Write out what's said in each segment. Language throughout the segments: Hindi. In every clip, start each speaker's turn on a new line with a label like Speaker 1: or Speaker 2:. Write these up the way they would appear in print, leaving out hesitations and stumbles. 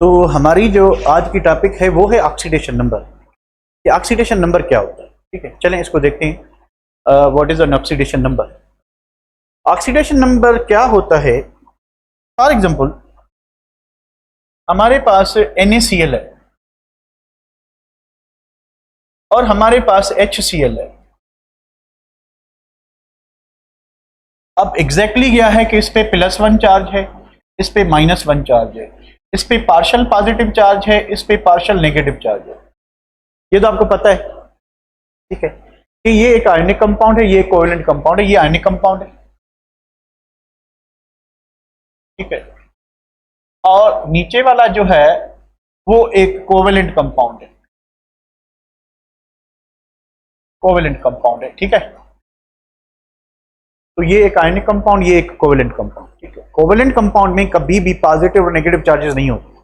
Speaker 1: तो हमारी जो आज की टॉपिक है वो है ऑक्सीडेशन नंबर। कि ऑक्सीडेशन नंबर क्या होता है, ठीक है, चलें इसको देखते हैं। What is an oxidation number? Oxidation number क्या होता है? फॉर एग्जांपल हमारे पास NaCl है और हमारे पास HCl है। अब एग्जैक्टली क्या है कि इस पे +1 चार्ज है, इस पे -1 चार्ज है, इस पे पार्शियल पॉजिटिव चार्ज है, इस पे पार्शियल नेगेटिव चार्ज है। ये तो आपको पता है, ठीक है, कि ये एक आयनिक कंपाउंड है, ये कोवेलेंट कंपाउंड है, ये आयनिक कंपाउंड है, ठीक है। और नीचे वाला जो है वो एक कोवेलेंट कंपाउंड है, कोवेलेंट कंपाउंड है, ठीक है। तो ये एक आयनिक कंपाउंड, ये एक कोवेलेंट कंपाउंड, ठीक है। कोवेलेंट कंपाउंड में कभी भी पॉजिटिव और नेगेटिव चार्जेस नहीं होते।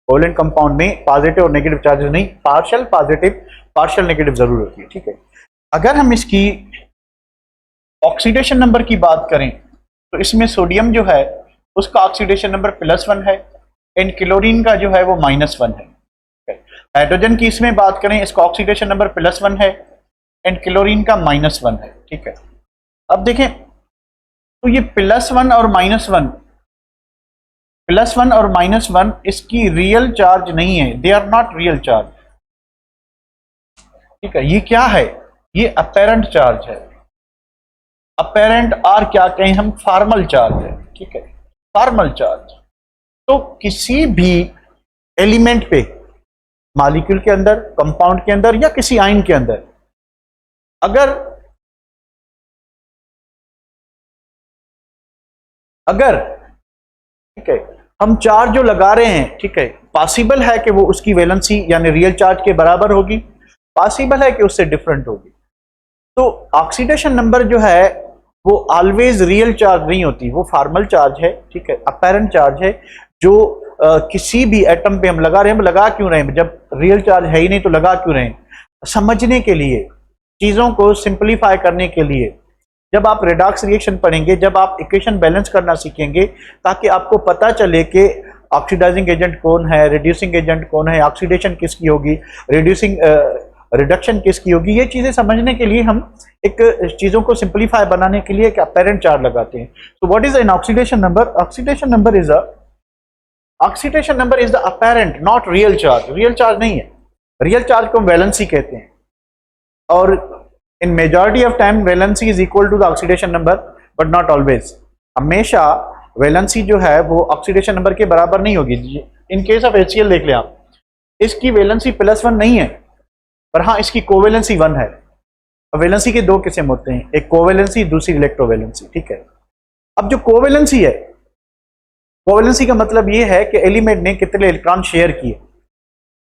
Speaker 1: कोवेलेंट कंपाउंड में पॉजिटिव और नेगेटिव चार्जेस नहीं, पार्शियल पॉजिटिव पार्शियल नेगेटिव जरूर होती है, ठीक है। अगर हम इसकी ऑक्सीडेशन नंबर की बात करें तो इसमें सोडियम जो है उसका ऑक्सीडेशन नंबर +1 है एंड क्लोरीन का जो है वो -1 है। हाइड्रोजन की इसमें बात करें, इसका ऑक्सीडेशन नंबर +1 है एंड क्लोरीन का -1 है, ठीक है। अब देखें तो ये +1 और -1, +1 और -1 इसकी रियल चार्ज नहीं है, they are not real charge, ठीक है। ये क्या है? ये अपेरेंट चार्ज है, अपेरेंट और क्या कहें हम, फॉर्मल चार्ज है, ठीक है, फॉर्मल चार्ज। तो किसी भी एलिमेंट पे, मॉलिक्यूल के अंदर, कंपाउंड के अंदर या किसी आयन के अंदर अगर ठीक है हम चार्ज जो लगा रहे हैं, ठीक है, पॉसिबल है कि वो उसकी वैलेंसी यानी रियल चार्ज के बराबर होगी, पॉसिबल है कि उससे डिफरेंट होगी। तो ऑक्सीडेशन नंबर जो है वो ऑलवेज रियल चार्ज नहीं होती, वो फॉर्मल चार्ज है, ठीक है, अपेरेंट चार्ज है, जो किसी भी एटम पे हम लगा रहे हैं। हम लगा क्यों रहे हैं? जब रियल चार्ज है ही नहीं तो लगा क्यों रहे हैं? समझने के लिए, चीजों को सिंपलीफाई करने के लिए। जब आप रेडॉक्स रिएक्शन पढ़ेंगे, जब आप इक्वेशन बैलेंस करना सीखेंगे, ताकि आपको पता चले कि ऑक्सीडाइजिंग एजेंट कौन है, रिड्यूसिंग एजेंट कौन है, ऑक्सीडेशन किसकी होगी, रिडक्शन किसकी होगी, ये चीजें समझने के लिए हम एक चीजों को सिंपलीफाई बनाने के लिए एक अपेरेंट चार्ज लगाते हैं। तो what is an oxidation number? Oxidation number is the apparent, not real charge. Real charge नहीं है, रियल चार्ज को हम वैलेंसी कहते हैं, और in majority of time valency is equal to the oxidation number, but not always. हमेशा वैलेंसी जो है वो ऑक्सीडेशन नंबर के बराबर नहीं होगी। इन केस ऑफ HCl देख लें आप, इसकी वैलेंसी +1 नहीं है, पर हाँ इसकी कोवेलेंसी 1 है। वैलेंसी के दो किस्म होते हैं, एक कोवेलेंसी, दूसरी इलेक्ट्रोवैलेंसी, ठीक है। अब जो कोवेलेंसी है, कोवेलेंसी का मतलब ये है कि एलिमेंट ने कितने इलेक्ट्रॉन शेयर किए।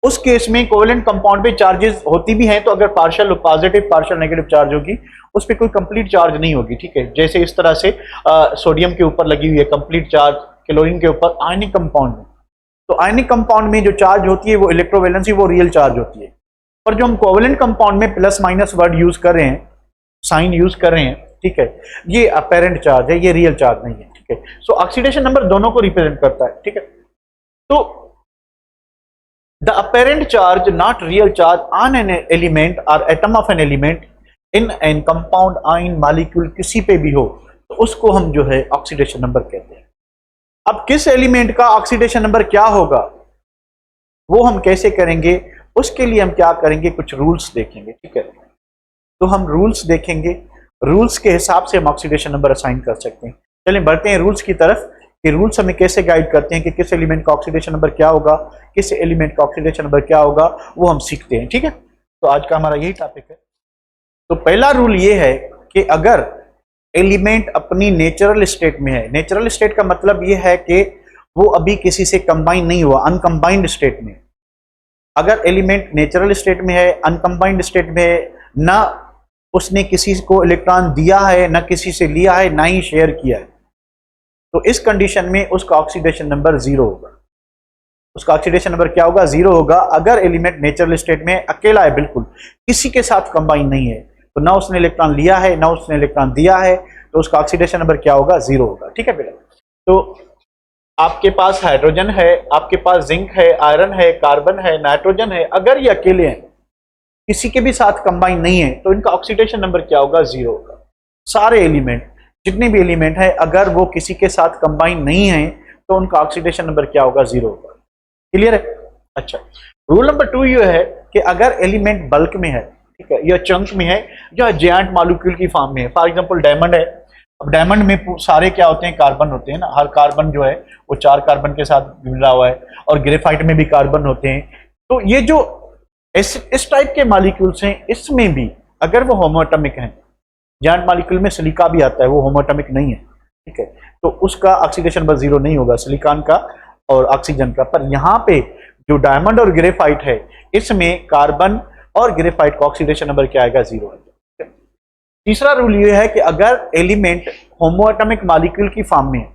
Speaker 1: उस केस में कोवेलेंट कंपाउंड पे चार्जेस होती भी हैं, तो अगर partial positive partial negative charge होगी, उस पर कोई कंप्लीट चार्ज नहीं होगी, ठीक है। जैसे इस तरह से सोडियम के ऊपर लगी हुई है कंप्लीट चार्ज, क्लोरीन के ऊपर आयनिक कंपाउंड में। तो आयनिक कंपाउंड में जो चार्ज होती है वो इलेक्ट्रोवैलेंसी, वो रियल चार्ज होती है। पर जो हम कोवेलेंट कंपाउंड में +- वर्ड यूज कर रहे हैं, साइन यूज कर रहे हैं, ठीक है, ये अपेरेंट चार्ज है, ये रियल चार्ज नहीं है, ठीक है। सो ऑक्सीडेशन नंबर दोनों को रिप्रेजेंट करता है, ठीक है। तो the apparent charge not real charge on an element और atom of an element in an compound, ion, molecule किसी पे भी हो, तो उसको हम जो है ऑक्सीडेशन नंबर कहते हैं। अब किस एलिमेंट का ऑक्सीडेशन नंबर क्या होगा वो हम कैसे करेंगे, उसके लिए हम क्या करेंगे, कुछ रूल्स देखेंगे, ठीक है। तो हम रूल्स देखेंगे, रूल्स के हिसाब से हम ऑक्सीडेशन नंबर असाइन कर सकते हैं। चलिए बढ़ते हैं रूल्स की तरफ कि रूल्स हमें कैसे गाइड करते हैं कि किस एलिमेंट का ऑक्सीडेशन नंबर क्या होगा, किस एलिमेंट का ऑक्सीडेशन नंबर क्या होगा, वो हम सीखते हैं, ठीक है। तो आज का हमारा यही टॉपिक है। तो पहला रूल ये है कि अगर एलिमेंट अपनी नेचुरल स्टेट में है, नेचुरल स्टेट का मतलब ये है कि वो अभी किसी से कंबाइन नहीं हुआ, अनकंबाइंड स्टेट में। अगर एलिमेंट नेचुरल स्टेट में है, अनकंबाइंड स्टेट में है, ना उसने किसी को इलेक्ट्रॉन दिया है, ना किसी से लिया है, ना ही शेयर किया है, तो इस कंडीशन में उसका ऑक्सीडेशन नंबर 0 होगा। उसका ऑक्सीडेशन नंबर क्या होगा? 0 होगा। अगर एलिमेंट नेचुरल स्टेट में अकेला है, बिल्कुल किसी के साथ कंबाइन नहीं है, तो ना उसने इलेक्ट्रॉन लिया है, ना उसने इलेक्ट्रॉन दिया है, तो उसका ऑक्सीडेशन नंबर क्या होगा? 0 होगा, ठीक है बेटा। तो आपके पास हाइड्रोजन है, आपके पास जिंक है, आयरन है, कार्बन है, नाइट्रोजन है, अगर ये अकेले हैं, किसी के भी साथ कंबाइन नहीं है, तो इनका ऑक्सीडेशन नंबर क्या होगा? 0 होगा। सारे एलिमेंट, जितने भी एलिमेंट है, अगर वो किसी के साथ कंबाइन नहीं है तो उनका ऑक्सीडेशन नंबर क्या होगा? 0 होगा। क्लियर है? अच्छा, रूल नंबर 2 ये है कि अगर एलिमेंट बल्क में है, ठीक है, या चंक में है, या जायंट मॉलिक्यूल की फॉर्म में है, फॉर एग्जांपल डायमंड है। अब डायमंड में सारे क्या होते हैं? कार्बन होते हैं ना, हर कार्बन जो है वो 4 कार्बन के साथ मिला हुआ है, और ग्रेफाइट में भी कार्बन होते हैं। तो ये जो इस टाइप के मॉलिक्यूल्स हैं, इसमें भी अगर वो होमोएटॉमिक हैं, जायंट मॉलिक्यूल में सिलिका भी आता है, वो होमोएटॉमिक नहीं है, ठीक है, तो उसका ऑक्सीडेशन नंबर 0 नहीं होगा, सिलिकॉन का और ऑक्सीजन का। पर यहाँ पे जो डायमंड और ग्रेफाइट है, इसमें कार्बन और ग्रेफाइट का ऑक्सीडेशन नंबर क्या आएगा? 0 आएगा। तीसरा रूल ये है कि अगर एलिमेंट होमोएटॉमिक मॉलिक्यूल की फॉर्म में,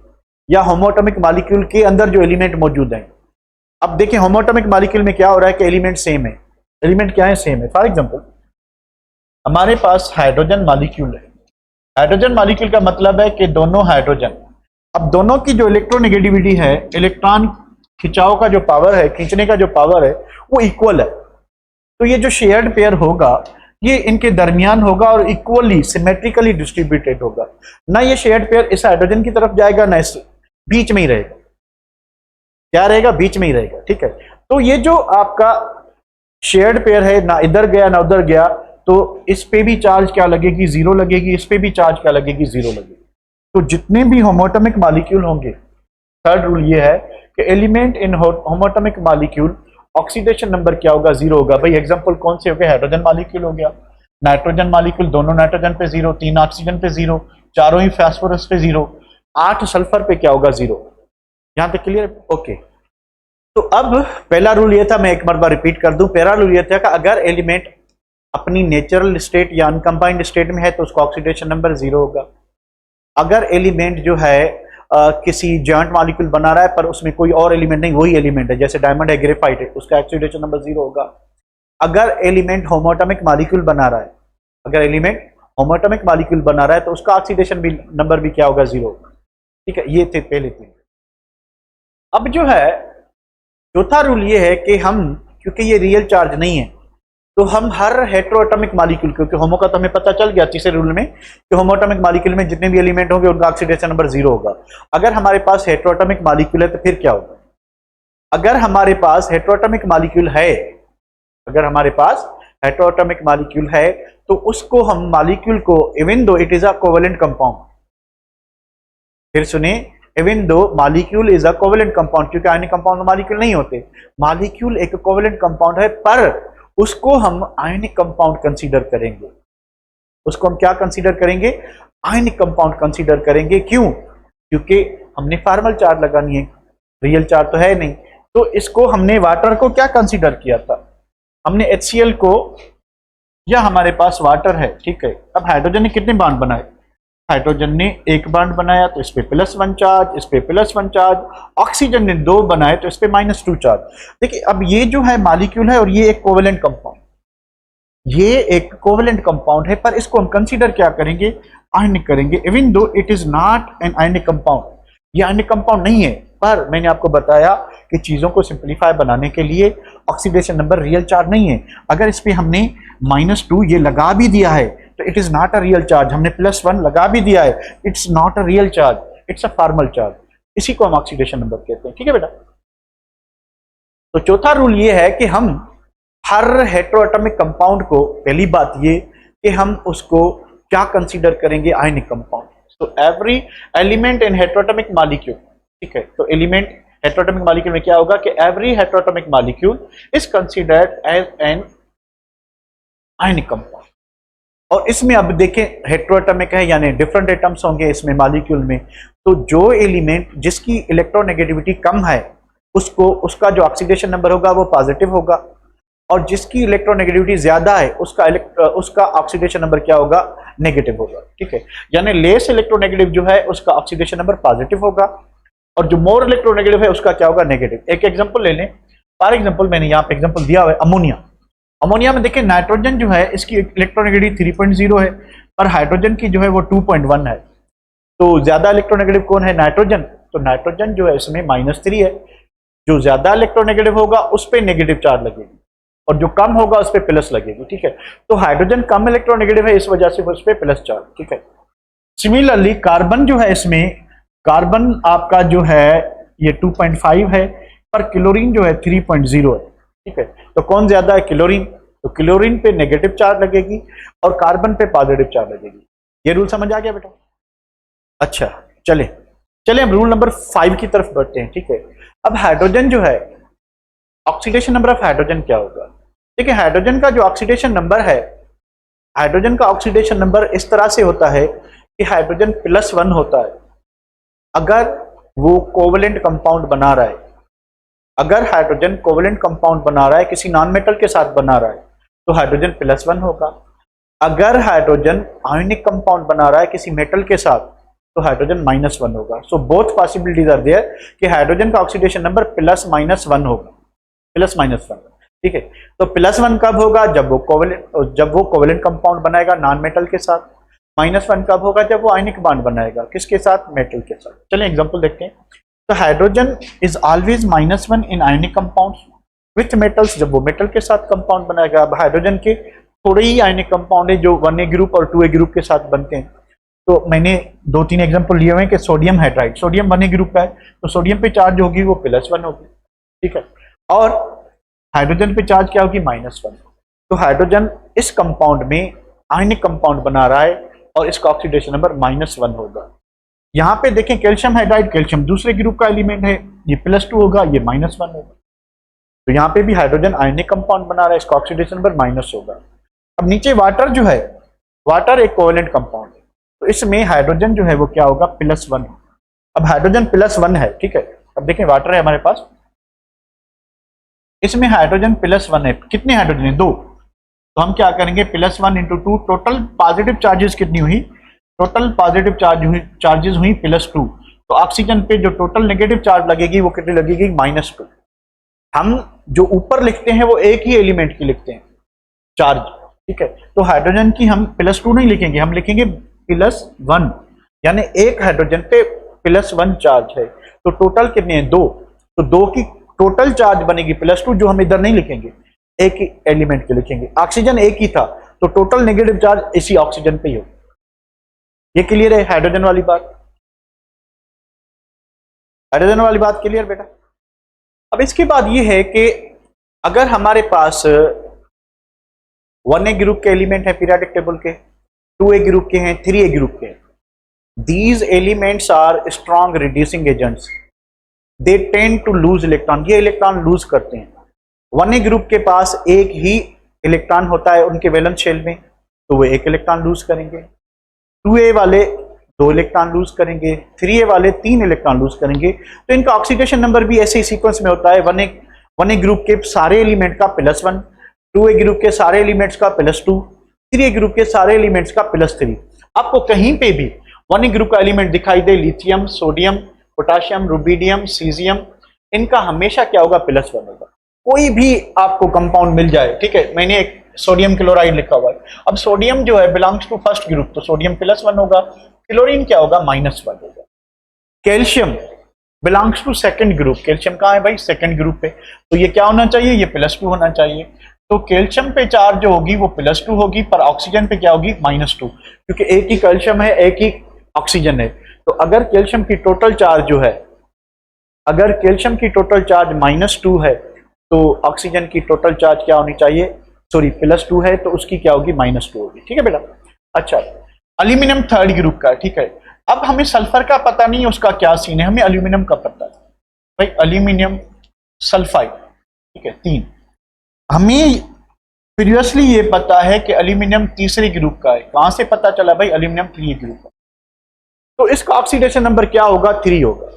Speaker 1: या होमोएटॉमिक मॉलिक्यूल के अंदर जो एलिमेंट मौजूद हैं, अब देखिए होमोएटॉमिक मॉलिक्यूल में क्या हो रहा है कि एलिमेंट सेम है। एलिमेंट क्या है? सेम है। फॉर एग्जांपल हमारे पास हाइड्रोजन मॉलिक्यूल है। हाइड्रोजन मॉलिक्यूल का मतलब है कि दोनों हाइड्रोजन, अब दोनों की जो इलेक्ट्रोनेगेटिविटी है, इलेक्ट्रॉन खिंचाव का जो पावर है, खींचने का जो पावर है, वो इक्वल है। तो ये जो शेयर्ड पेयर होगा, ये इनके दरमियान होगा और इक्वली सिमेट्रिकली डिस्ट्रीब्यूटेड होगा। ना ये शेयर्ड पेयर इस हाइड्रोजन की तरफ जाएगा, ना इस, बीच में ही रहेगा। क्या रहेगा? बीच में ही रहेगा, ठीक है। तो ये जो आपका शेयर्ड पेयर है, ना इधर गया ना उधर गया, तो इस पे भी चार्ज क्या लगेगी? 0 लगेगी। इस पे भी चार्ज क्या लगेगी? 0 लगेगी। तो जितने भी होमोएटॉमिक मॉलिक्यूल होंगे, थर्ड रूल ये है कि element in homoatomic molecule oxidation number क्या होगा? 0 होगा। भाई एग्जांपल कौन से हो गए? हाइड्रोजन मॉलिक्यूल हो गया, नाइट्रोजन मॉलिक्यूल, दोनों नाइट्रोजन पे 0, 3 ऑक्सीजन पे 0, चारों ही फास्फोरस पे 0, 8 सल्फर पे क्या होगा? 0। यहां तक क्लियर? ओके। तो अब पहला रूल ये था, मैं एक बार रिपीट कर दूं। पहला रूल ये था कि अगर एलिमेंट अपनी नेचुरल स्टेट या अनकंबाइंड स्टेट में है तो उसका ऑक्सीडेशन नंबर 0 होगा। अगर एलिमेंट जो है किसी जॉइंट मॉलिक्यूल बना रहा है पर उसमें कोई और एलिमेंट नहीं, वही एलिमेंट है, जैसे डायमंड है, ग्रेफाइट है, उसका ऑक्सीडेशन नंबर 0 होगा। अगर एलिमेंट होमोएटॉमिक मॉलिक्यूल बना रहा है, अगर एलिमेंट होमोएटॉमिक मॉलिक्यूल बना रहा है तो उसका ऑक्सीडेशन भी नंबर भी क्या होगा? 0 होगा। ठीक है, ये थे पहले 3। अब जो है चौथा रूल ये है कि हम, क्योंकि ये रियल चार्ज नहीं है, तो हम हर हेटेरोएटॉमिक मॉलिक्यूल, क्योंकि होमो का तो हमें पता चल गया तीसरे रूल में कि होमोएटॉमिक मॉलिक्यूल में जितने भी एलिमेंट होंगे उनका ऑक्सीडेशन नंबर 0 होगा। अगर हमारे पास हेटेरोएटॉमिक मॉलिक्यूल है तो फिर क्या होगा? अगर हमारे पास हेटेरोएटॉमिक मॉलिक्यूल है, अगर हमारे पास हेटेरोएटॉमिक मॉलिक्यूल है तो उसको हम मॉलिक्यूल को, even though it is a covalent compound, फिर सुनिए, even though molecule is a covalent compound, क्योंकि आयनिक कंपाउंड मॉलिक्यूल नहीं होते, मॉलिक्यूल एक कोवेलेंट कंपाउंड है, पर उसको हम आयनिक कंपाउंड कंसीडर करेंगे। उसको हम क्या कंसीडर करेंगे? आयनिक कंपाउंड कंसीडर करेंगे। क्यों? क्योंकि हमने फॉर्मल चार्ज लगानी है, रियल चार्ज तो है नहीं। तो इसको हमने वाटर को क्या कंसीडर किया था? हमने HCl को, या हमारे पास वाटर है, ठीक है। अब हाइड्रोजन ने कितने बॉन्ड बनाए? हाइड्रोजन ने 1 बॉन्ड बनाया तो इस पे +1 चार्ज, इस पे +1 चार्ज। ऑक्सीजन ने 2 बनाए तो इस पे -2 चार्ज। देखिए अब ये जो है मॉलिक्यूल है और ये एक कोवेलेंट कंपाउंड, ये एक कोवेलेंट कंपाउंड है, पर इसको हम कंसीडर क्या करेंगे? आयनिक करेंगे, even though it is not an ionic compound. ये आयनिक कंपाउंड नहीं है, पर मैंने आपको बताया कि चीजों को सिंप्लीफाई बनाने के लिए ऑक्सीडेशन नंबर रियल चार्ज नहीं है। अगर इस पे हमने -2 ये लगा भी दिया है तो it is not a real charge. हमने +1 लगा भी दिया है, it's not a real charge, it's a formal charge. इसी को हम ऑक्सीडेशन नंबर कहते हैं, ठीक है बेटा। तो चौथा रूल ये है कि हम हर हेटेरोएटॉमिक कंपाउंड को, पहली बात ये कि हम उसको क्या कंसीडर करेंगे? Ionic compound. तो एवरी एलिमेंट इन हेटेरोएटॉमिक मॉलिक्यूल, ठीक है, तो एलिमेंट हेटेरोएटॉमिक मॉलिक्यूल में क्या होगा कि every heteroatomic molecule is considered as an ionic compound. और इसमें अब देखें हेटेरोएटॉमिक है, यानी डिफरेंट एटम्स होंगे इसमें मॉलिक्यूल में, तो जो एलिमेंट जिसकी इलेक्ट्रोनेगेटिविटी कम है उसको, उसका जो ऑक्सीडेशन नंबर होगा वो पॉजिटिव होगा, और जिसकी इलेक्ट्रोनेगेटिविटी ज्यादा है उसका ऑक्सीडेशन नंबर क्या होगा? नेगेटिव होगा, ठीक है। यानी लेस इलेक्ट्रोनेगेटिव जो है उसका ऑक्सीडेशन नंबर पॉजिटिव होगा, और जो मोर इलेक्ट्रोनेगेटिव है उसका क्या होगा? नेगेटिव। एक एग्जांपल ले लें, फॉर एग्जांपल मैंने यहाँ पे एग्जांपल दिया हुआ है अमोनिया। अमोनिया में देखिए नाइट्रोजन जो है इसकी इलेक्ट्रोनेगेटिव 3.0 है, पर हाइड्रोजन की जो है वो 2.1 है। तो ज्यादा इलेक्ट्रोनेगेटिव कौन है? नाइट्रोजन। तो नाइट्रोजन जो है इसमें -3 है, जो ज्यादा इलेक्ट्रोनेगेटिव होगा उस पर नेगेटिव चार्ज लगेगी और जो कम होगा उस पर प्लस लगेगी, ठीक है। तो हाइड्रोजन कम इलेक्ट्रोनेगेटिव है, इस वजह से उस पर प्लस चार्ज, ठीक है। सिमिलरली कार्बन जो है इसमें, कार्बन आपका जो है ये 2.5 है, पर क्लोरीन जो है 3.0 है, ठीक है। तो कौन ज्यादा है? क्लोरीन। तो क्लोरीन पे नेगेटिव चार्ज लगेगी और कार्बन पे पॉजिटिव चार्ज लगेगी। ये रूल समझ आ गया बेटा? अच्छा, चले अब रूल नंबर 5 की तरफ बढ़ते हैं, ठीक है। अब हाइड्रोजन जो है, ऑक्सीडेशन नंबर ऑफ हाइड्रोजन क्या होगा? देखिए हाइड्रोजन का जो ऑक्सीडेशन नंबर है, हाइड्रोजन का ऑक्सीडेशन नंबर इस तरह से होता है कि हाइड्रोजन +1 होता है अगर वो कोवेलेंट कंपाउंड बना रहा है। अगर हाइड्रोजन कोवेलेंट कंपाउंड बना रहा है, किसी नॉन मेटल के साथ बना रहा है, तो हाइड्रोजन +1 होगा। अगर हाइड्रोजन आयनिक कंपाउंड बना रहा है किसी मेटल के साथ, तो हाइड्रोजन -1 होगा। So both possibilities are there कि हाइड्रोजन का ऑक्सीडेशन नंबर +-1 होगा, +-1, ठीक है। तो +1 कब होगा? जब वो कोवेलेंट कंपाउंड बनाएगा नॉन मेटल के साथ। -1 कब होगा? जब वो आयनिक बॉन्ड बनाएगा, किसके साथ? मेटल के साथ। चलिए एग्जांपल देखते हैं। तो hydrogen is always -1 in ionic compounds with metals, जब वो मेटल के साथ कंपाउंड बनाएगा। अब हाइड्रोजन के थोड़े ही आयनिक कंपाउंड है जो 1A ग्रुप और 2A ग्रुप के साथ बनते हैं। तो मैंने 2-3 एग्जांपल लिए हुए हैं कि sodium hydride, sodium 1A group का है, तो सोडियम पे चार्ज होगी वो +1 होगी, ठीक है। और हाइड्रोजन पे चार्ज क्या होगी? -1। तो हाइड्रोजन इस कंपाउंड में आयनिक कंपाउंड बना रहा है और इसका ऑक्सीडेशन नंबर -1 होगा। यहाँ पे देखें कैल्शियम हाइड्राइड, कैल्शियम दूसरे ग्रुप का एलिमेंट है, ये +2 होगा, ये -1 होगा। तो यहाँ पे भी हाइड्रोजन आयनिक कंपाउंड बना रहा है, इसका ऑक्सीडेशन नंबर - होगा। अब नीचे वाटर जो है, वाटर एक कोवेलेंट कंपाउंड है, तो इसमें हाइड्रोजन जो है वो क्या होगा? +1। अब हाइड्रोजन +1 है, ठीक है। अब देखें वाटर है हमारे पास, इसमें हाइड्रोजन +1 है, कितने हाइड्रोजन है? 2। तो हम क्या करेंगे? +1 × 2, टोटल पॉजिटिव चार्जेस कितनी हुई? टोटल पॉजिटिव चार्जेस हुई +2। तो ऑक्सीजन पे जो टोटल नेगेटिव चार्ज लगेगी वो कितनी लगेगी? -2। हम जो ऊपर लिखते हैं वो एक ही एलिमेंट की लिखते हैं चार्ज, ठीक है। तो हाइड्रोजन की हम +2 नहीं लिखेंगे, हम लिखेंगे +1, यानी एक हाइड्रोजन पे +1 चार्ज है। तो टोटल कितने हैं? 2। तो 2 की टोटल चार्ज बनेगी +2, जो हम इधर नहीं लिखेंगे, एक ही एलिमेंट के लिखेंगे। ऑक्सीजन एक ही था, तो टोटल नेगेटिव चार्ज इसी ऑक्सीजन पे ही होगा। ये क्लियर है हाइड्रोजन वाली बात? हाइड्रोजन वाली बात क्लियर बेटा? अब इसके बाद ये है कि अगर हमारे पास 1A ग्रुप के एलिमेंट है पीरियोडिक टेबल के, 2A ग्रुप के हैं, 3A ग्रुप के हैं, these elements are strong reducing agents, they tend to lose electron, ये इलेक्ट्रॉन लूज करते हैं। 1A ग्रुप के पास एक ही इलेक्ट्रॉन होता है उनके वैलेंस शेल में, तो वो एक इलेक्ट्रॉन लूज करेंगे। 2A वाले 2 इलेक्ट्रॉन लूज करेंगे, 3A वाले 3 इलेक्ट्रॉन लूज करेंगे। तो इनका ऑक्सीडेशन नंबर भी ऐसे ही सीक्वेंस में होता है, 1A ग्रुप के सारे एलिमेंट का +1, 2A ग्रुप के सारे एलिमेंट्स का +2, 3A ग्रुप के सारे एलिमेंट्स का +3। आपको कहीं पे भी 1A ग्रुप का एलिमेंट दिखाई दे, lithium, sodium, potassium, rubidium, caesium, इनका हमेशा क्या होगा? +1 होगा। कोई भी आपको कंपाउंड मिल जाए, ठीक है, मैंने एक सोडियम क्लोराइड लिखा हुआ है, अब सोडियम जो है बिलोंग्स टू फर्स्ट ग्रुप, तो सोडियम +1 होगा। क्लोरीन क्या होगा? -1 होगा। Calcium belongs to second group, calcium कहाँ है भाई? सेकंड ग्रुप पे, तो ये क्या होना चाहिए? ये +2 होना चाहिए। तो कैल्शियम पे चार्ज जो होगी वो +2 होगी, पर ऑक्सीजन पे क्या होगी? -2, क्योंकि एक ही कैल्शियम है, एक ही ऑक्सीजन है। तो अगर कैल्शियम की टोटल चार्ज जो है, अगर कैल्शियम की टोटल चार्ज -2 है, तो ऑक्सीजन की टोटल चार्ज क्या होनी चाहिए? सॉरी +2 है, तो उसकी क्या होगी? -2 होगी, ठीक है बेटा। अच्छा, एल्यूमिनियम थर्ड ग्रुप का, ठीक है। अब हमें सल्फर का पता नहीं है उसका क्या सीन है, हमें एल्यूमिनियम का पता है भाई, एल्यूमिनियम सल्फाइड, ठीक है, 3। हमें प्रीवियसली ये पता है कि एल्यूमिनियम तीसरे ग्रुप का है। कहां से पता चला भाई? एल्यूमिनियम 3 ग्रुप का। तो इसका ऑक्सीडेशन नंबर क्या होगा? 3 होगा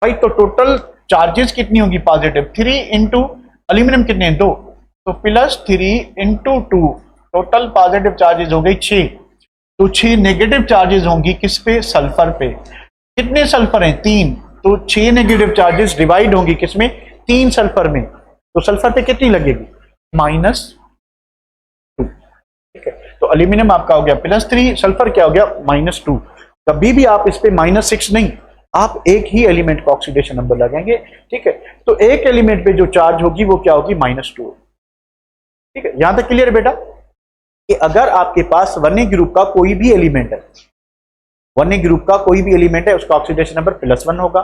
Speaker 1: भाई। तो टोटल चार्जेस कितनी होगी? पॉजिटिव 3 इंटू एल्यूमिनियम कितने हैं? 2, तो +3 इंटू 2, टोटल पॉजिटिव चार्जेस हो गई 6। तो 6 नेगेटिव चार्जेस होंगी किस पे? सल्फर पे। कितने सल्फर हैं? 3, तो 6 नेगेटिव चार्जेस डिवाइड होंगी किसमें? 3 सल्फर में। तो सल्फर पे कितनी लगेगी? -2, ठीक है। तो एल्यूमिनियम आपका हो गया +3, सल्फर क्या हो गया? -2। कभी भी आप इस पे -6 नहीं, आप एक ही एलिमेंट का ऑक्सीडेशन नंबर लगाएंगे, ठीक है। तो एक एलिमेंट पे जो चार्ज होगी वो क्या होगी, -2, ठीक है। यहां तक क्लियर बेटा कि अगर आपके पास 1A ग्रुप का कोई भी एलिमेंट है, 1A ग्रुप का कोई भी एलिमेंट है, उसका ऑक्सीडेशन नंबर +1 होगा।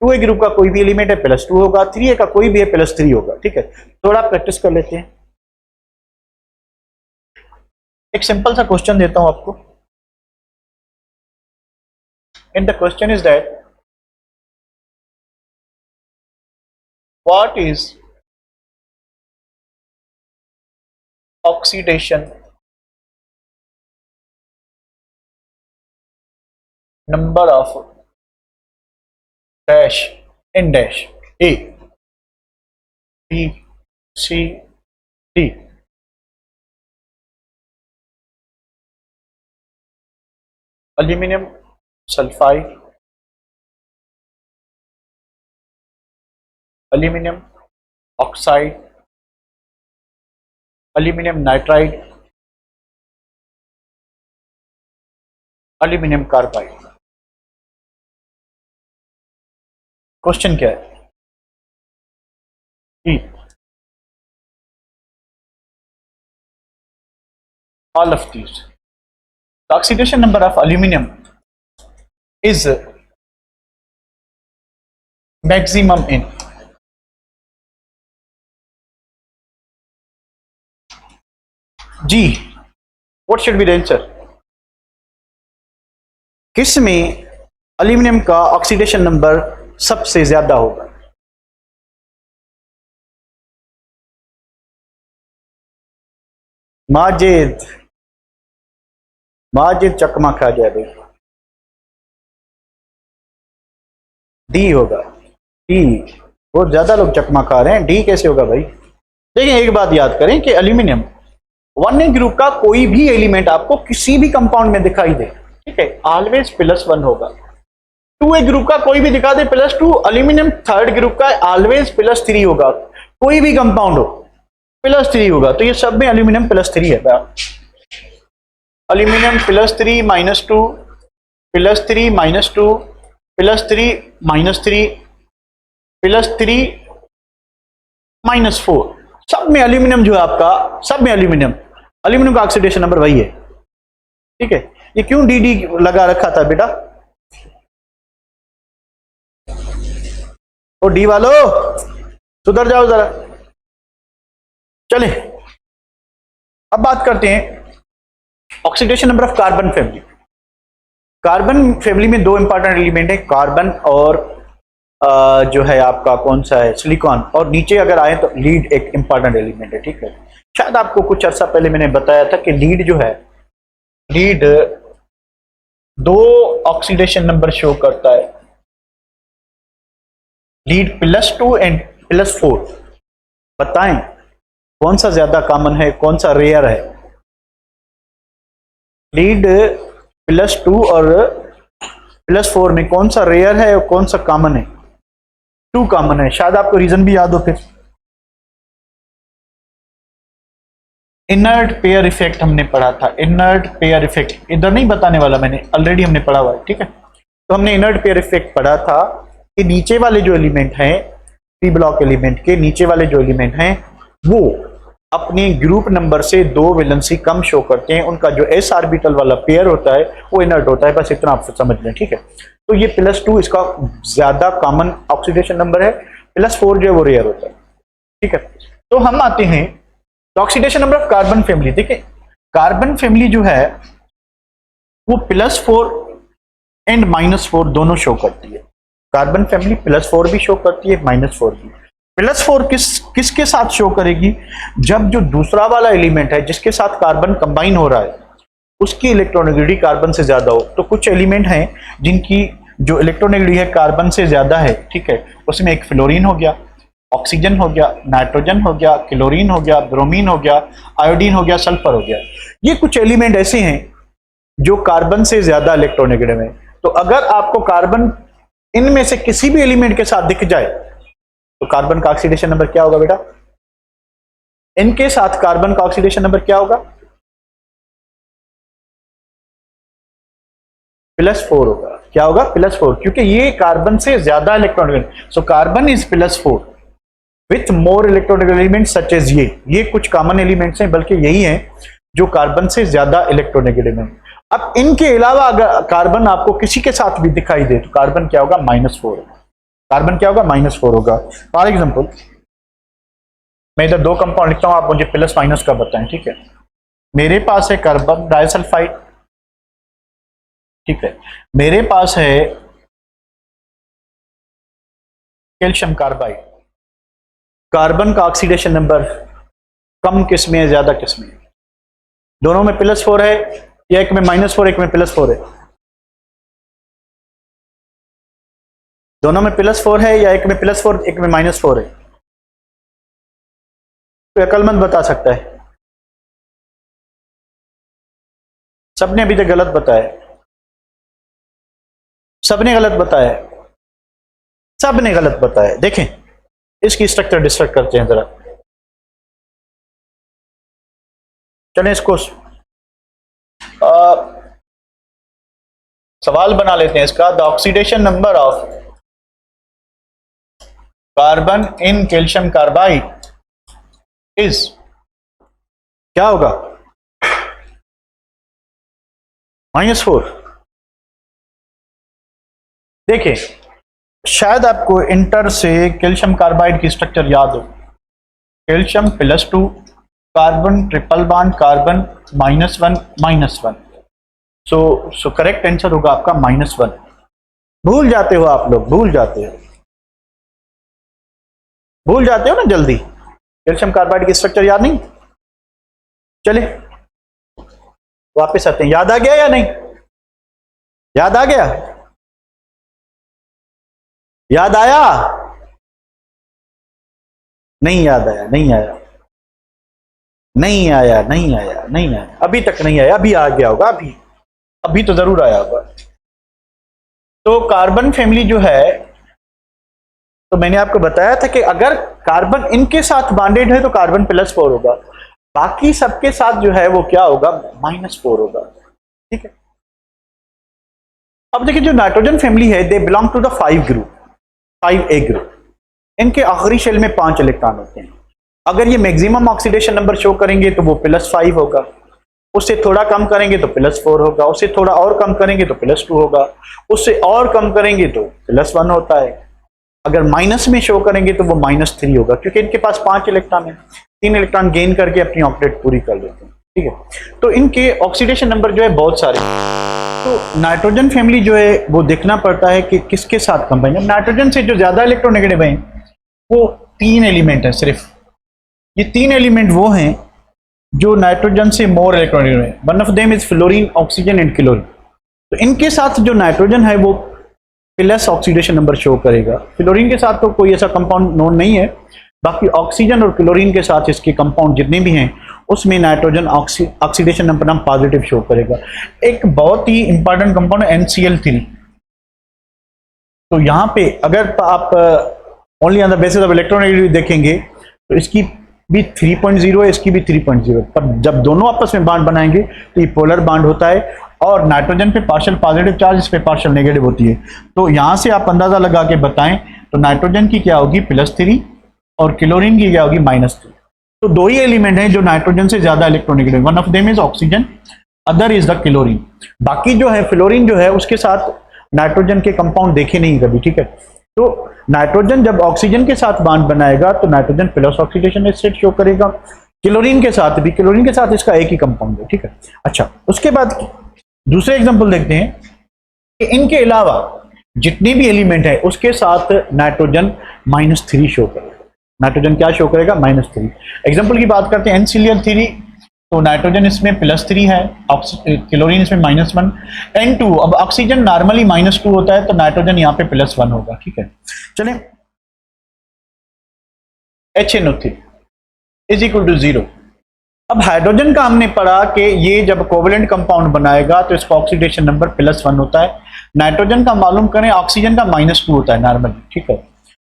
Speaker 1: 2A ग्रुप का कोई भी एलिमेंट है +2 होगा। 3A का कोई भी है +3 होगा, ठीक है। थोड़ा प्रैक्टिस कर लेते हैं। एक सिंपल सा क्वेश्चन देता हूं आपको, and the question is that what is oxidation number of dash in dash A, B, C, D। Aluminium sulphide, aluminium oxide, aluminium nitride, aluminium carbide. Question क्या है, all of these. The oxidation number of aluminum is maximum in G. What should be the answer? किस में एल्यूमिनियम का ऑक्सीडेशन नंबर सबसे ज्यादा होगा? माजिद, माजिद चकमा खा गया भाई। डी होगा, डी। बहुत ज्यादा लोग चकमा खा रहे हैं, डी कैसे होगा भाई? देखिए एक बात याद करें कि एल्यूमिनियम 1A ग्रुप का कोई भी एलिमेंट आपको किसी भी कंपाउंड में दिखाई दे, ठीक है, ऑलवेज +1 होगा। 2A ग्रुप का कोई भी दिखा दे +2, एल्यूमिनियम 3rd ग्रुप का ऑलवेज +3 होगा। कोई भी कंपाउंड हो +3 होगा। तो ये सब में एल्यूमिनियम +3 है। एल्यूमिनियम +3 -2 +3 -2 +3 -3 -3 -4, सब में एल्यूमिनियम जो है आपका, सब में एल्यूमिनियम का ऑक्सीडेशन नंबर वही है, ठीक है। ये क्यों डी लगा रखा था बेटा? ओ डी वालो सुधर जाओ जरा। चले अब बात करते हैं oxidation number of carbon family. Carbon family में दो इंपॉर्टेंट एलिमेंट है, कार्बन और जो है आपका कौन सा है, सिलिकॉन। और नीचे अगर आए तो लीड एक इंपॉर्टेंट एलिमेंट है, ठीक है। शायद आपको कुछ अर्सा पहले मैंने बताया था कि लीड जो है, लीड 2 ऑक्सीडेशन नंबर शो करता है, लीड +2 एंड +4। बताएं कौन सा ज्यादा कॉमन है, कौन सा रेयर है? लीड +2 और +4 में कौन सा रेयर है और कौन सा कॉमन है? 2 कॉमन है। शायद आपको रीजन भी याद हो। फिर इनर्ट पेयर इफेक्ट हमने पढ़ा था, इनर्ट पेयर इफेक्ट इधर नहीं बताने वाला मैंने, ऑलरेडी हमने पढ़ा हुआ है, ठीक है। तो हमने इनर्ट पेयर इफेक्ट पढ़ा था कि नीचे वाले जो एलिमेंट हैं, पी ब्लॉक एलिमेंट के नीचे वाले जो एलिमेंट हैं वो अपने ग्रुप नंबर से 2 वैलेंसी कम शो करते हैं। उनका जो s ऑर्बिटल वाला पेयर होता है वो इनर्ट होता है। बस इतना आप समझ लें, ठीक है। तो ये +2 इसका ज्यादा कॉमन ऑक्सीडेशन नंबर है, +4 जो है वो रेयर होता है, ठीक है। तो हम आते हैं oxidation number of carbon family. देखिए कार्बन फैमिली जो है वो +4 एंड -4 दोनों शो करती है। कार्बन फैमिली +4 भी शो करती है, -4 भी। +4 किसके साथ शो करेगी? जब जो दूसरा वाला एलिमेंट है जिसके साथ कार्बन कंबाइन हो रहा है उसकी इलेक्ट्रॉनिगेटिविटी कार्बन से ज्यादा हो। तो कुछ एलिमेंट हैं जिनकी जो इलेक्ट्रॉनिगेटिविटी है कार्बन से ज्यादा है, ठीक है। उसमें एक फ्लोरीन हो गया, ऑक्सीजन हो गया, नाइट्रोजन हो गया, क्लोरीन हो गया, ब्रोमीन हो गया, आयोडीन हो गया, सल्फर हो गया। ये कुछ एलिमेंट ऐसे हैं जो कार्बन से ज्यादा इलेक्ट्रॉनिगेटिव है। तो अगर आपको कार्बन इनमें से किसी भी एलिमेंट के साथ दिख जाए तो कार्बन का ऑक्सीडेशन नंबर क्या होगा बेटा? इनके साथ कार्बन का ऑक्सीडेशन नंबर क्या होगा? +4 होगा। क्या होगा +4, क्योंकि ये कार्बन से ज्यादा electronic, so carbon is +4 with more electronic element such as ये कुछ कॉमन एलिमेंट्स हैं, बल्कि यही हैं जो कार्बन से ज्यादा इलेक्ट्रोनेगेटिव हैं। अब इनके अलावा अगर कार्बन आपको किसी के साथ भी दिखाई दे तो कार्बन क्या होगा -4 होगा। कार्बन क्या होगा -4 होगा। फॉर एग्जांपल मैं इधर 2 कंपाउंड लिखता हूं, आप मुझे प्लस माइनस का बताएं, ठीक है। मेरे पास है कार्बन डाइसल्फाइड, ठीक है, मेरे पास है कैल्शियम कार्बाइड। कार्बन का ऑक्सीडेशन नंबर कम किस में है, ज्यादा किस में है? दोनों में +4 है या एक में -4 एक में +4 है? दोनों में +4 है या एक में +4 एक में -4 है? कोई अक्लमंद बता सकता है? सबने अभी तक गलत बताया, सबने गलत बताया, सबने गलत बताया। देखें इसकी स्ट्रक्चर डिस्कस करते हैं जरा। चलें इसको सवाल बना लेते हैं इसका। The oxidation number of carbon in calcium carbide is, क्या होगा? -4। देखिए शायद आपको इंटर से कैल्शियम कार्बाइड की स्ट्रक्चर याद हो। Calcium +2, carbon triple bond, carbon -1 so correct answer होगा आपका -1। भूल जाते हो आप लोग, भूल जाते हो ना जल्दी। कैल्शियम कार्बाइड की स्ट्रक्चर याद नहीं? चले वापस आते हैं। याद आ गया या नहीं? याद आ गया? याद आया? नहीं याद आया, नहीं आया, नहीं आया, नहीं आया, नहीं आया, अभी तक नहीं आया। अभी आ गया होगा, अभी तो जरूर आया होगा। तो कार्बन फैमिली जो है, तो मैंने आपको बताया था कि अगर कार्बन इनके साथ बॉन्डेड है तो कार्बन +4 होगा, बाकी सबके साथ जो है वो क्या होगा? -4 होगा, ठीक है। अब देखिए जो नाइट्रोजन फैमिली है, they belong to the 5A group. इनके आखिरी शेल में 5 इलेक्ट्रॉन होते हैं। अगर ये मैक्सिमम ऑक्सीडेशन नंबर शो करेंगे तो वो +5 होगा, उससे थोड़ा कम करेंगे तो +4 होगा, उससे थोड़ा और कम करेंगे तो +2 होगा, उससे और कम करेंगे तो +1 होता है। अगर माइनस में शो करेंगे तो वो -3 होगा, क्योंकि इनके पास 5 इलेक्ट्रॉन है, 3 इलेक्ट्रॉन गेन करके अपनी ऑक्टेट पूरी कर लेते हैं, ठीक है। तो इनके ऑक्सीडेशन नंबर जो है बहुत सारे। तो नाइट्रोजन फैमिली जो है वो देखना पड़ता है कि किसके साथ कंबाइन है। नाइट्रोजन से जो ज्यादा इलेक्ट्रोनेगेटिव हैं वो 3 एलिमेंट है सिर्फ। ये 3 एलिमेंट वो हैं जो नाइट्रोजन से मोर इलेक्ट्रोनेगेटिव है। One of them is fluorine, oxygen and chlorine. तो इनके साथ जो नाइट्रोजन है वो प्लस ऑक्सीडेशन नंबर शो करेगा। फ्लोरीन के साथ तो कोई ऐसा कंपाउंड नोन नहीं है, बाकी ऑक्सीजन और क्लोरीन के साथ इसके कंपाउंड जितने भी हैं उसमें नाइट्रोजन ऑक्सीडेशन नंबर नाम पॉजिटिव शो करेगा। एक बहुत ही इंपॉर्टेंट कंपाउंड है NCl3। तो यहाँ पे अगर आप only on the basis of electronegativity देखेंगे तो इसकी भी 3.0 है, इसकी भी 3.0, पर जब दोनों आपस में बॉन्ड बनाएंगे तो ये पोलर बॉन्ड होता है और नाइट्रोजन पे पार्शियल पॉजिटिव चार्ज, इस पे पार्शियल नेगेटिव होती है। तो यहां से आप अंदाजा लगा के बताएं तो नाइट्रोजन की क्या होगी +3 और क्लोरीन की क्या होगी -3। तो 2 ही एलिमेंट हैं जो नाइट्रोजन से ज्यादा electronegative, one of them is oxygen, other is the chlorine. बाकी जो है फ्लोरीन जो है उसके साथ नाइट्रोजन के कंपाउंड देखे नहीं कभी, ठीक है। तो नाइट्रोजन जब ऑक्सीजन के साथ बॉन्ड बनाएगा तो nitrogen plus oxidation state show करेगा। क्लोरीन के साथ भी, क्लोरीन के साथ इसका एक ही कंपाउंड है, ठीक है। अच्छा, उसके बाद दूसरे एग्जांपल देखते हैं कि इनके अलावा जितने भी एलिमेंट है उसके साथ नाइट्रोजन -3 शो करेगा। नाइट्रोजन क्या शो करेगा? -3। एग्जांपल की बात करते हैं NCl3, तो नाइट्रोजन इसमें +3 है, क्लोरीन इसमें -1, N2। अब ऑक्सीजन नॉर्मली -2 होता है तो नाइट्रोजन यहाँ पे +1 होगा, ठीक है। चलें, HNO3 = 0। अब हाइड्रोजन का हमने पढ़ा कि ये जब कोवेलेंट कंपाउंड बनाएगा तो इसका ऑक्सीडेशन नंबर +1 होता है। नाइट्रोजन का मालूम करें, ऑक्सीजन का -2 होता है नॉर्मली, ठीक है।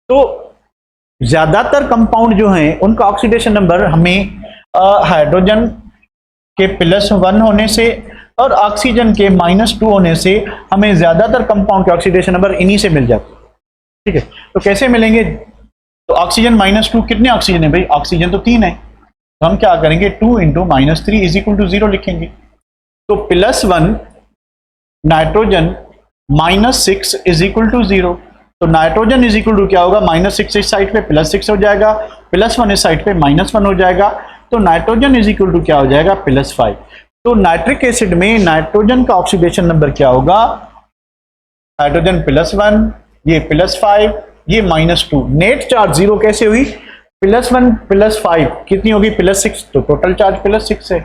Speaker 1: तो ज्यादातर कंपाउंड जो हैं उनका ऑक्सीडेशन नंबर हमें हाइड्रोजन के +1 होने से और ऑक्सीजन के -2 होने से हमें ज्यादातर कंपाउंड के ऑक्सीडेशन नंबर इन्हीं से मिल जाते हैं। ठीक है, तो कैसे मिलेंगे? तो ऑक्सीजन -2, कितने ऑक्सीजन है भाई? ऑक्सीजन तो 3 है, तो हम क्या करेंगे 2 इंटू -3 इज इक्वल टू 0 लिखेंगे। तो +1 नाइट्रोजन -6 इज इक्वल टू 0। तो नाइट्रोजन इज इक्वल टू क्या होगा? -6 इस साइड पे +6 हो जाएगा, +1 इस साइड पे -1 हो जाएगा, तो नाइट्रोजन इज इक्वल टू क्या हो जाएगा? +5। तो नाइट्रिक एसिड में नाइट्रोजन का ऑक्सीडेशन नंबर क्या होगा? हाइड्रोजन +1, ये +5, ये -2। नेट चार्ज 0 कैसे हुई? +1 +5 कितनी होगी? +6, तो टोटल चार्ज +6 है।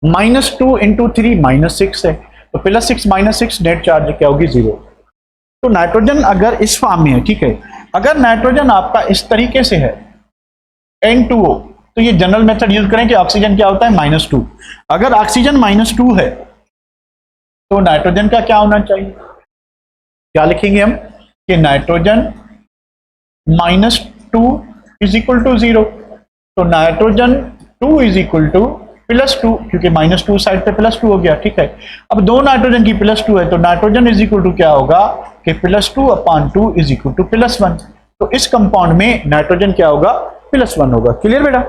Speaker 1: -2 इंटू 3 -6 है, तो +6 -6 नेट चार्ज क्या होगी? 0। तो नाइट्रोजन अगर इस फॉर्म में है, ठीक है, अगर नाइट्रोजन आपका इस तरीके से है N2O, तो ये जनरल मेथड यूज करें कि ऑक्सीजन क्या होता है? -2। अगर ऑक्सीजन -2 है तो नाइट्रोजन का क्या होना चाहिए? क्या लिखेंगे हम कि नाइट्रोजन -2 इज इक्वल टू 0। तो नाइट्रोजन 2 इज इक्वल टू +2, क्योंकि -2 साइड पे +2 हो गया। ठीक है, अब दो नाइट्रोजन की +2 है, तो नाइट्रोजन इज इक्वल टू क्या होगा कि +2/2 इज इक्वल टू +1। तो इस कंपाउंड में नाइट्रोजन क्या होगा? +1 होगा। क्लियर बेटा?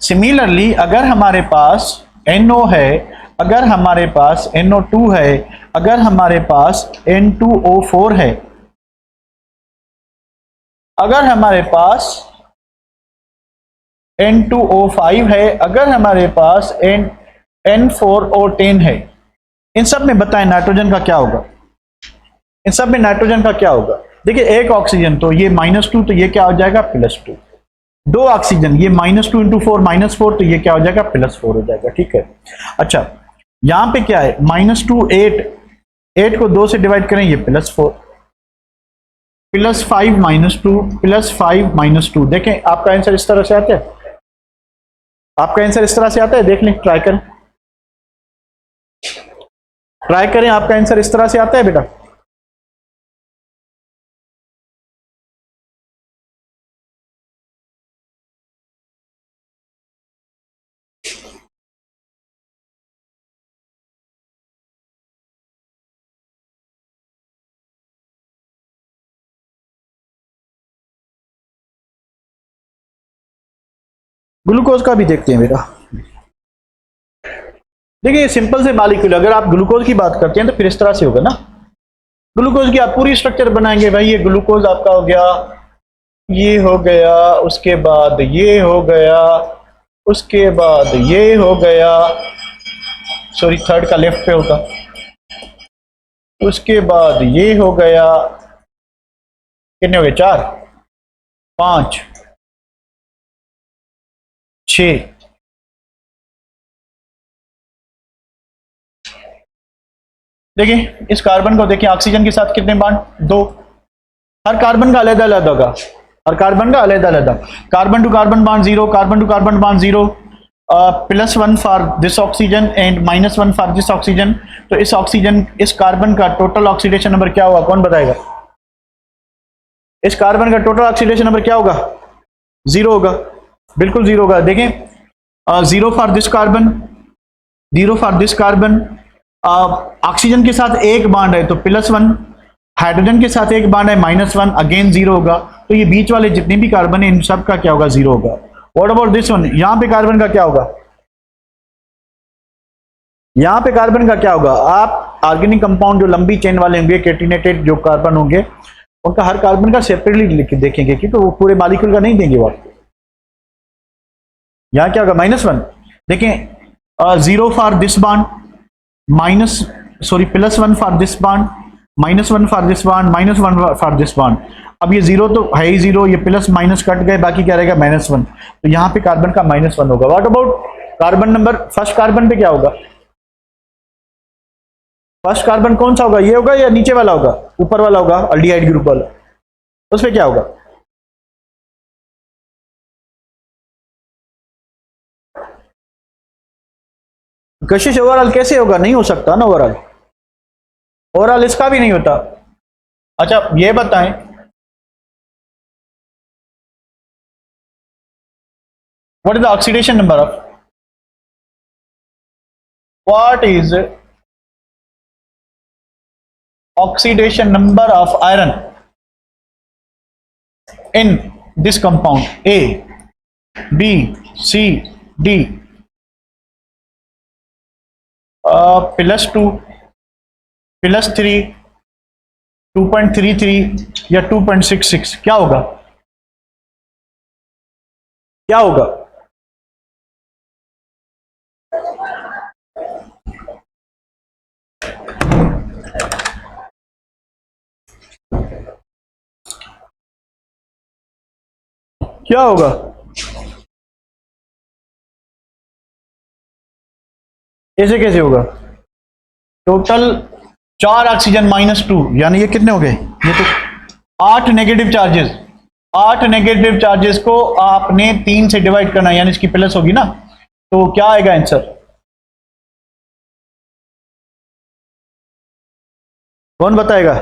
Speaker 1: सिमिलरली अगर हमारे पास NO है, अगर हमारे पास NO2 है, अगर हमारे पास N2O4 है, अगर हमारे पास N2O5 है, अगर हमारे पास N4O10 है, इन सब में बताएं नाइट्रोजन का क्या होगा? इन सब में नाइट्रोजन का क्या होगा? देखिए, एक ऑक्सीजन तो ये -2, तो ये क्या हो जाएगा? +2। दो ऑक्सीजन, ये -2 इंटू 4 -4, तो ये क्या हो जाएगा? +4 हो जाएगा। ठीक है, अच्छा यहां पे क्या है? -2 8, 8 को 2 से डिवाइड करें, ये +4, +5 -2, +5 -2। देखें आपका आंसर इस तरह से आता है, आपका आंसर इस तरह से आता है, देख लें, ट्राई करें, ट्राई करें, आपका आंसर इस तरह से आता है बेटा? ग्लूकोज का भी देखते हैं बेटा। देखिए सिंपल से मॉलिक्यूल, अगर आप ग्लूकोज की बात करते हैं तो फिर इस तरह से होगा ना। ग्लूकोज की आप पूरी स्ट्रक्चर बनाएंगे, भाई ये ग्लूकोज आपका हो गया, ये हो गया, उसके बाद ये हो गया, उसके बाद ये हो गया, सॉरी थर्ड का लेफ्ट पे होगा, उसके बाद ये हो गया, कितने हो गए? 4 5 6। देखिए इस कार्बन को देखिए, ऑक्सीजन के साथ कितने बॉन्ड? 2। हर कार्बन का अलग अलग होगा, हर कार्बन का अलग अलग। Carbon to carbon bond 0, carbon to carbon bond 0, +1 for this oxygen and -1 for this oxygen. तो इस ऑक्सीजन, इस कार्बन का टोटल ऑक्सीडेशन नंबर क्या होगा? कौन बताएगा? इस कार्बन का टोटल ऑक्सीडेशन नंबर क्या होगा? 0 होगा, बिल्कुल 0 होगा। देखें 0 for this carbon, 0 for this carbon. Oxygen के साथ एक बॉन्ड है तो +1, हाइड्रोजन के साथ एक बॉन्ड है -1, अगेन 0 होगा। तो ये बीच वाले जितने भी कार्बन है इन सब का क्या होगा? 0 होगा। What about this one? यहां पे कार्बन का क्या होगा? यहां पे कार्बन का क्या होगा? आप ऑर्गेनिक कंपाउंड जो लंबी चेन वाले होंगे, कैटिनेटेड जो कार्बन होंगे, उनका हर कार्बन का सेपरेटली लिख के देखेंगे, क्योंकि वो पूरे मॉलिक्यूल का नहीं देंगे वो आपको। यहां क्या होगा? -1। देखें 0 for this bond, +1 for this bond, -1 for this bond, -1 for this bond. अब ये 0 तो है ही 0, ये प्लस माइनस कट गए, बाकी क्या रहेगा? -1। तो यहाँ पे कार्बन का -1 होगा। What about carbon number? First carbon पे क्या होगा? फर्स्ट कार्बन कौन सा होगा? ये होगा या नीचे वाला होगा? ऊपर वाला होगा, अल्डिहाइड ग्रुप वाला, उस पे क्या होगा? कशिश ओवरऑल कैसे होगा? नहीं हो सकता ना ओवरऑल, ओवरऑल इसका भी नहीं होता। अच्छा ये बताएं, what is the oxidation number of what is oxidation number of iron in this compound A B C D +2 +3 2.33 या 2.66 क्या होगा, क्या होगा? क्या होगा? ऐसे कैसे होगा? टोटल 4 ऑक्सीजन -2 यानी ये कितने हो गए? ये तो 8 नेगेटिव चार्जेस, 8 नेगेटिव चार्जेस को आपने 3 से डिवाइड करना है, यानी इसकी प्लस होगी ना, तो क्या आएगा आंसर? कौन बताएगा?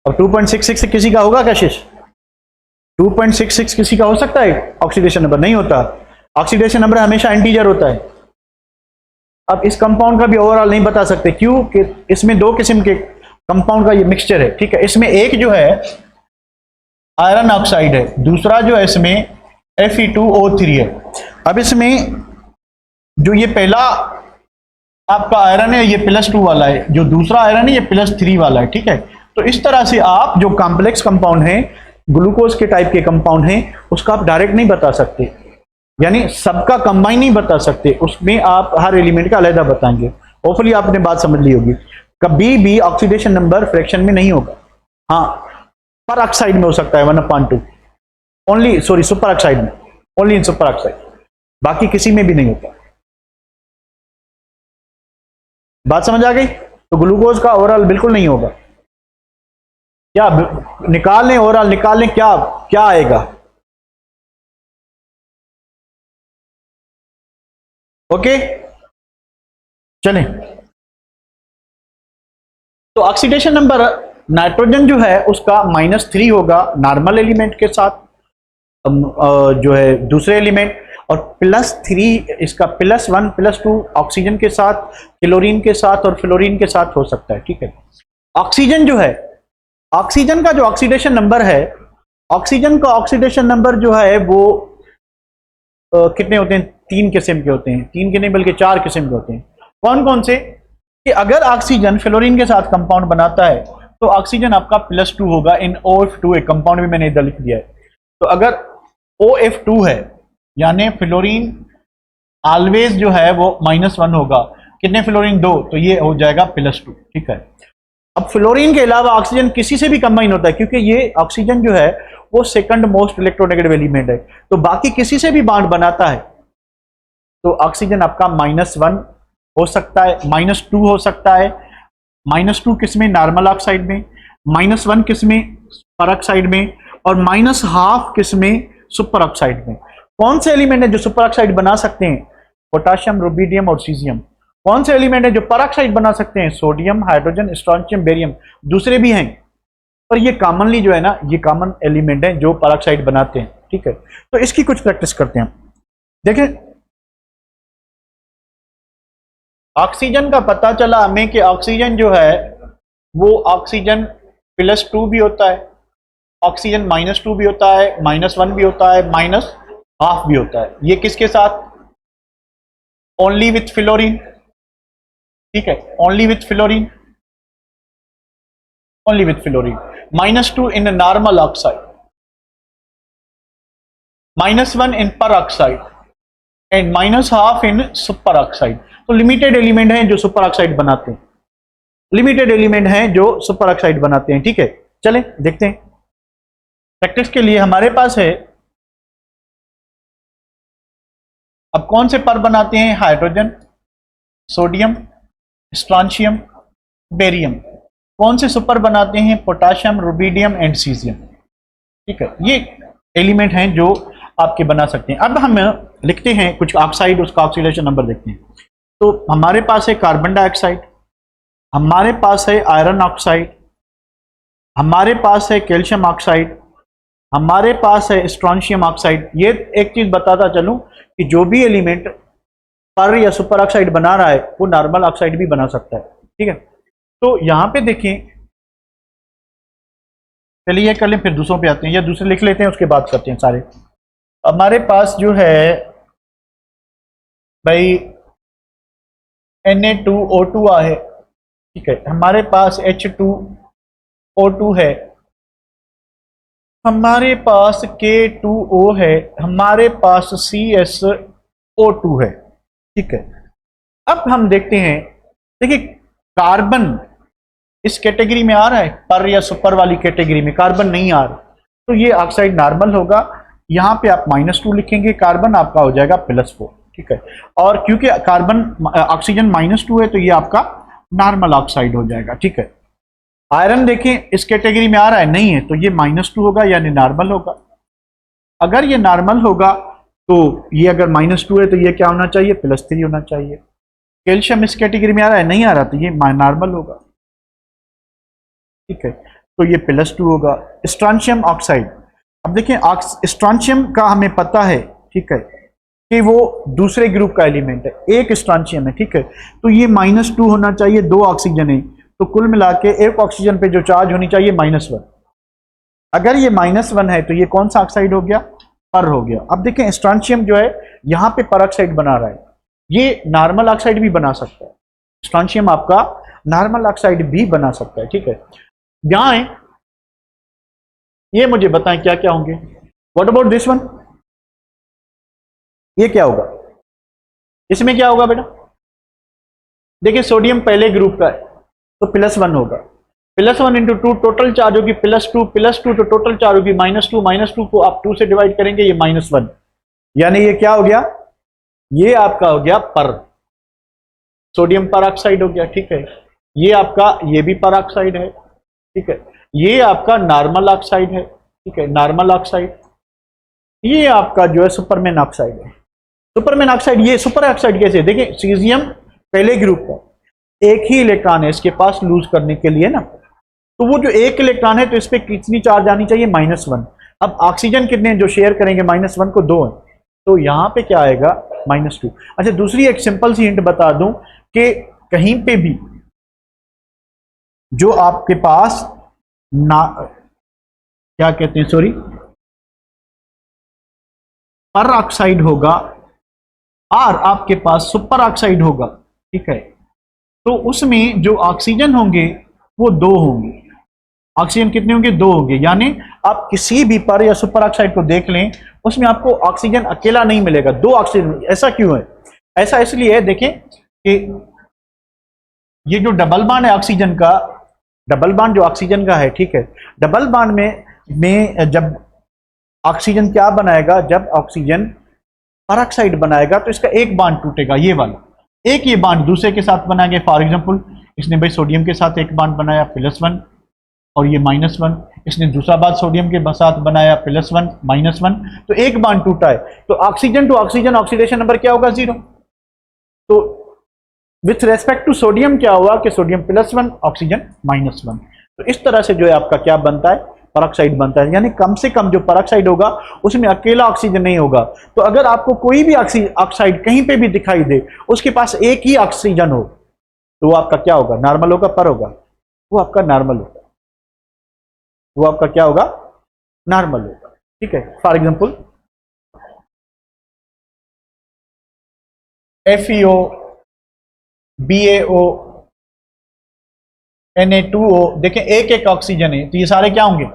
Speaker 1: अब 2.66 से किसी का होगा क्या शेष? 2.66 किसी का हो सकता है ऑक्सीडेशन नंबर? नहीं होता। ऑक्सीडेशन नंबर हमेशा इंटीजर होता है। अब इस कंपाउंड का भी ओवरऑल नहीं बता सकते, क्यों कि इसमें 2 किस्म के कंपाउंड का ये मिक्सचर है, ठीक है। इसमें एक जो है आयरन ऑक्साइड है, दूसरा जो है इसमें Fe2O3 है। अब इसमें जो ये पहला आपका आयरन है ये +2 वाला है, जो दूसरा आयरन है ये +3 वाला है, ठीक है। तो इस तरह से आप जो कॉम्प्लेक्स कंपाउंड हैं, ग्लूकोज के टाइप के कंपाउंड हैं, उसका आप डायरेक्ट नहीं बता सकते, यानी सबका कंबाइन नहीं बता सकते, उसमें आप हर एलिमेंट का अलग बताएंगे। होपफुली आपने बात समझ ली होगी। कभी भी ऑक्सीडेशन नंबर फ्रैक्शन में नहीं होगा, हाँ पर ऑक्साइड में हो सकता है 1/2 ओनली, सॉरी सुपर ऑक्साइड में, ओनली इन सुपर ऑक्साइड, बाकी किसी में भी नहीं होता। बात समझ आ गई? तो ग्लूकोज का ओवरऑल बिल्कुल नहीं होगा। क्या निकाल लें ओवरऑल, निकाल लें, क्या क्या आएगा? ओके चलें। तो ऑक्सीडेशन नंबर नाइट्रोजन जो है उसका -3 होगा नॉर्मल एलिमेंट के साथ, जो है दूसरे एलिमेंट, और +3 इसका +1 +2 ऑक्सीजन के साथ, क्लोरीन के साथ और फ्लोरीन के साथ हो सकता है, ठीक है। ऑक्सीजन जो है, ऑक्सीजन का जो ऑक्सीडेशन नंबर है, ऑक्सीजन का ऑक्सीडेशन नंबर जो है वो कितने होते हैं? 3 किस्म के होते हैं, 3 के नहीं बल्कि 4 किस्म के होते हैं। कौन कौन से? कि अगर ऑक्सीजन फ्लोरीन के साथ कंपाउंड बनाता है तो ऑक्सीजन आपका +2 होगा इन OF2, एक कंपाउंड भी मैंने इधर लिख दिया है। तो अगर OF2 है यानी फ्लोरीन ऑलवेज जो है वो -1 होगा। कितने फ्लोरीन? 2, तो ये हो जाएगा +2, ठीक है। अब फ्लोरीन के अलावा ऑक्सीजन किसी से भी कंबाइन होता है, क्योंकि ये ऑक्सीजन जो है वो सेकंड मोस्ट इलेक्ट्रोनेगेटिव एलिमेंट है, तो बाकी किसी से भी बॉन्ड बनाता है तो ऑक्सीजन आपका -1 हो सकता है, -2 हो सकता है। -2 किसमें? नॉर्मल ऑक्साइड में, -1 किसमें? सुपर ऑक्साइड में, और -1/2 किसमें? सुपर ऑक्साइड में। कौन से एलिमेंट है जो सुपर ऑक्साइड बना सकते हैं? पोटाशियम, रुबिडियम और सीजियम। कौन से एलिमेंट है जो परऑक्साइड बना सकते हैं? Sodium, hydrogen, strontium, barium. दूसरे भी हैं पर ये कॉमनली जो है ना, ये कॉमन एलिमेंट है जो परऑक्साइड बनाते हैं, ठीक है। तो इसकी कुछ प्रैक्टिस करते हैं। देखें, ऑक्सीजन का पता चला हमें कि ऑक्सीजन जो है वो ऑक्सीजन +2 भी होता है, ऑक्सीजन -2 भी होता है, -1 भी होता है, -1/2 भी होता है। ये किसके साथ? ओनली विथ फ्लोरीन, ठीक है, only with fluorine, only with fluorine. -2 in normal oxide, -1 इन पर oxide and -1/2 in super oxide. तो लिमिटेड एलिमेंट हैं जो सुपर ऑक्साइड बनाते हैं, लिमिटेड एलिमेंट हैं जो सुपर ऑक्साइड बनाते हैं, ठीक है। चलें देखते हैं। प्रैक्टिस के लिए हमारे पास है, अब कौन से पर बनाते हैं? Hydrogen, sodium, strontium, barium. कौन से सुपर बनाते हैं? पोटाशियम, रुबिडियम एंड सीजियम, ठीक है। ये एलिमेंट हैं जो आपके बना सकते हैं। अब हम लिखते हैं कुछ ऑक्साइड, उसका ऑक्सीडेशन नंबर देखते हैं। तो हमारे पास है कार्बन डाइऑक्साइड, हमारे पास है आयरन ऑक्साइड, हमारे पास है कैल्शियम ऑक्साइड, हमारे पास है स्ट्रोंशियम ऑक्साइड। ये एक चीज बताता चलूं कि जो भी एलिमेंट पर या सुपर ऑक्साइड बना रहा है वो नॉर्मल ऑक्साइड भी बना सकता है, ठीक है। तो यहां पे देखें, चलिए ये कर लें फिर दूसरों पे आते हैं, या दूसरे लिख लेते हैं उसके बाद करते हैं सारे। हमारे पास जो है भाई Na2O2 है, ठीक है। हमारे पास H2O2 है, हमारे पास K2O है, हमारे पास CSO2 है, ठीक है। अब हम देखते हैं, देखिए कार्बन इस कैटेगरी में आ रहा है, पर या सुपर वाली कैटेगरी में कार्बन नहीं आ रहा, तो ये ऑक्साइड नॉर्मल होगा। यहां पे आप -2 लिखेंगे, कार्बन आपका हो जाएगा +4, ठीक है। और क्योंकि कार्बन ऑक्सीजन -2 है तो ये आपका नॉर्मल ऑक्साइड हो जाएगा, ठीक है। आयरन देखें इस कैटेगरी में आ रहा है, नहीं है, तो ये -2 होगा यानी नॉर्मल होगा। अगर ये नॉर्मल होगा तो ये अगर -2 है तो ये क्या होना चाहिए, +3 होना चाहिए। कैल्शियम इस कैटेगरी में आ रहा है, नहीं आ रहा, तो ये नॉर्मल होगा, ठीक है। तो ये +2 होगा। स्ट्रोंशियम ऑक्साइड, अब देखें स्ट्रोंशियम का हमें पता है, ठीक है, कि वो दूसरे ग्रुप का एलिमेंट है, एक स्ट्रोंशियम है, ठीक है। तो ये -2 होना चाहिए, 2 ऑक्सीजन है, तो कुल मिला के एक ऑक्सीजन पे जो चार्ज होनी चाहिए -1। अगर ये -1 है तो ये कौन सा ऑक्साइड हो गया, पर हो गया। अब देखें स्ट्रोंशियम जो है यहाँ पे पर ऑक्साइड बना रहा है, ये नॉर्मल ऑक्साइड भी बना सकता है, स्ट्रोंशियम आपका नॉर्मल ऑक्साइड भी बना सकता है, ठीक है। यहां है, ये मुझे बताएं क्या क्या होंगे। व्हाट अबाउट दिस वन, ये क्या होगा, इसमें क्या होगा बेटा, देखिए सोडियम पहले ग्रुप का है तो +1 होगा, +1 × 2 टोटल चार्ज होगी +2 तो टोटल चार्ज होगी -2 को आप 2 से डिवाइड करेंगे, ये -1, यानी ये क्या हो गया, ये आपका हो गया पर सोडियम पर ऑक्साइड हो गया, ठीक है। ये आपका ये भी पर ऑक्साइड है, ठीक है। ये आपका नॉर्मल ऑक्साइड है, ठीक है, नॉर्मल ऑक्साइड। ये आपका जो है सुपरमैन ऑक्साइड है, सुपरमैन ऑक्साइड। ये सुपर ऑक्साइड कैसे, देखिए सीजियम पहले ग्रुप का, एक ही इलेक्ट्रॉन है इसके पास लूज करने के लिए ना, तो वो जो एक इलेक्ट्रॉन है तो इस पे कितनी चार्ज आनी चाहिए, -1। अब ऑक्सीजन कितने जो शेयर करेंगे -1 को, 2 है, तो यहां पे क्या आएगा, -2। अच्छा दूसरी एक सिंपल सी हिंट बता दूं कि कहीं पे भी जो आपके पास क्या कहते हैं, सॉरी, पर ऑक्साइड होगा और आपके पास सुपर ऑक्साइड होगा, ठीक है, तो उसमें जो ऑक्सीजन होंगे वो 2 होंगे। ऑक्सीजन कितने होंगे, 2 होंगे, यानी आप किसी भी पर या सुपर ऑक्साइड को देख लें उसमें आपको ऑक्सीजन अकेला नहीं मिलेगा, 2 ऑक्सीजन। ऐसा क्यों है, ऐसा इसलिए है, देखें कि ये जो डबल बॉन्ड है ऑक्सीजन का, डबल बॉन्ड जो ऑक्सीजन का है, ठीक है, डबल बॉन्ड में जब ऑक्सीजन क्या बनाएगा, जब ऑक्सीजन पर ऑक्साइड बनाएगा तो इसका एक बॉन्ड टूटेगा, ये वाला एक, ये बॉन्ड दूसरे के साथ बनाएंगे। फॉर एग्जांपल इसने भाई सोडियम के साथ एक बॉन्ड बनाया +1 और ये -1, इसने दूसरा बात सोडियम के साथ बनाया +1 -1, तो एक बॉन्ड टूटा है, तो oxygen to oxygen oxidation number क्या होगा, 0। तो विथ रेस्पेक्ट टू सोडियम क्या हुआ कि सोडियम +1 ऑक्सीजन -1, तो इस तरह से जो है आपका क्या बनता है, परऑक्साइड बनता है। यानी कम से कम जो परऑक्साइड होगा उसमें अकेला ऑक्सीजन नहीं होगा। तो अगर आपको कोई भी ऑक्साइड कहीं पे भी दिखाई दे, उसके पास एक ही ऑक्सीजन हो, तो वो आपका क्या होगा, नॉर्मल होगा, पर होगा, वो आपका नॉर्मल होगा, वो आपका क्या होगा, नॉर्मल होगा, ठीक है। For example FeO, BaO, Na2O, देखें एक एक ऑक्सीजन है, तो ये सारे क्या होंगे,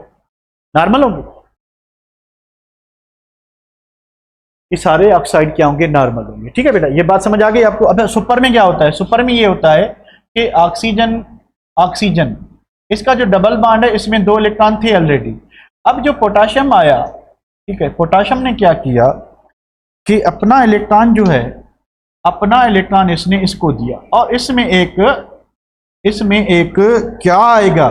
Speaker 1: नॉर्मल होंगे, ये सारे ऑक्साइड क्या होंगे, नॉर्मल होंगे, ठीक है बेटा, ये बात समझ आ गई आपको। अब सुपर में क्या होता है, सुपर में ये होता है कि ऑक्सीजन ऑक्सीजन इसका जो डबल बॉन्ड है इसमें 2 इलेक्ट्रॉन थे ऑलरेडी। अब जो पोटाशियम आया, ठीक है, पोटाशियम ने क्या किया कि अपना इलेक्ट्रॉन जो है, अपना इलेक्ट्रॉन इसने इसको दिया, और इसमें एक क्या आएगा,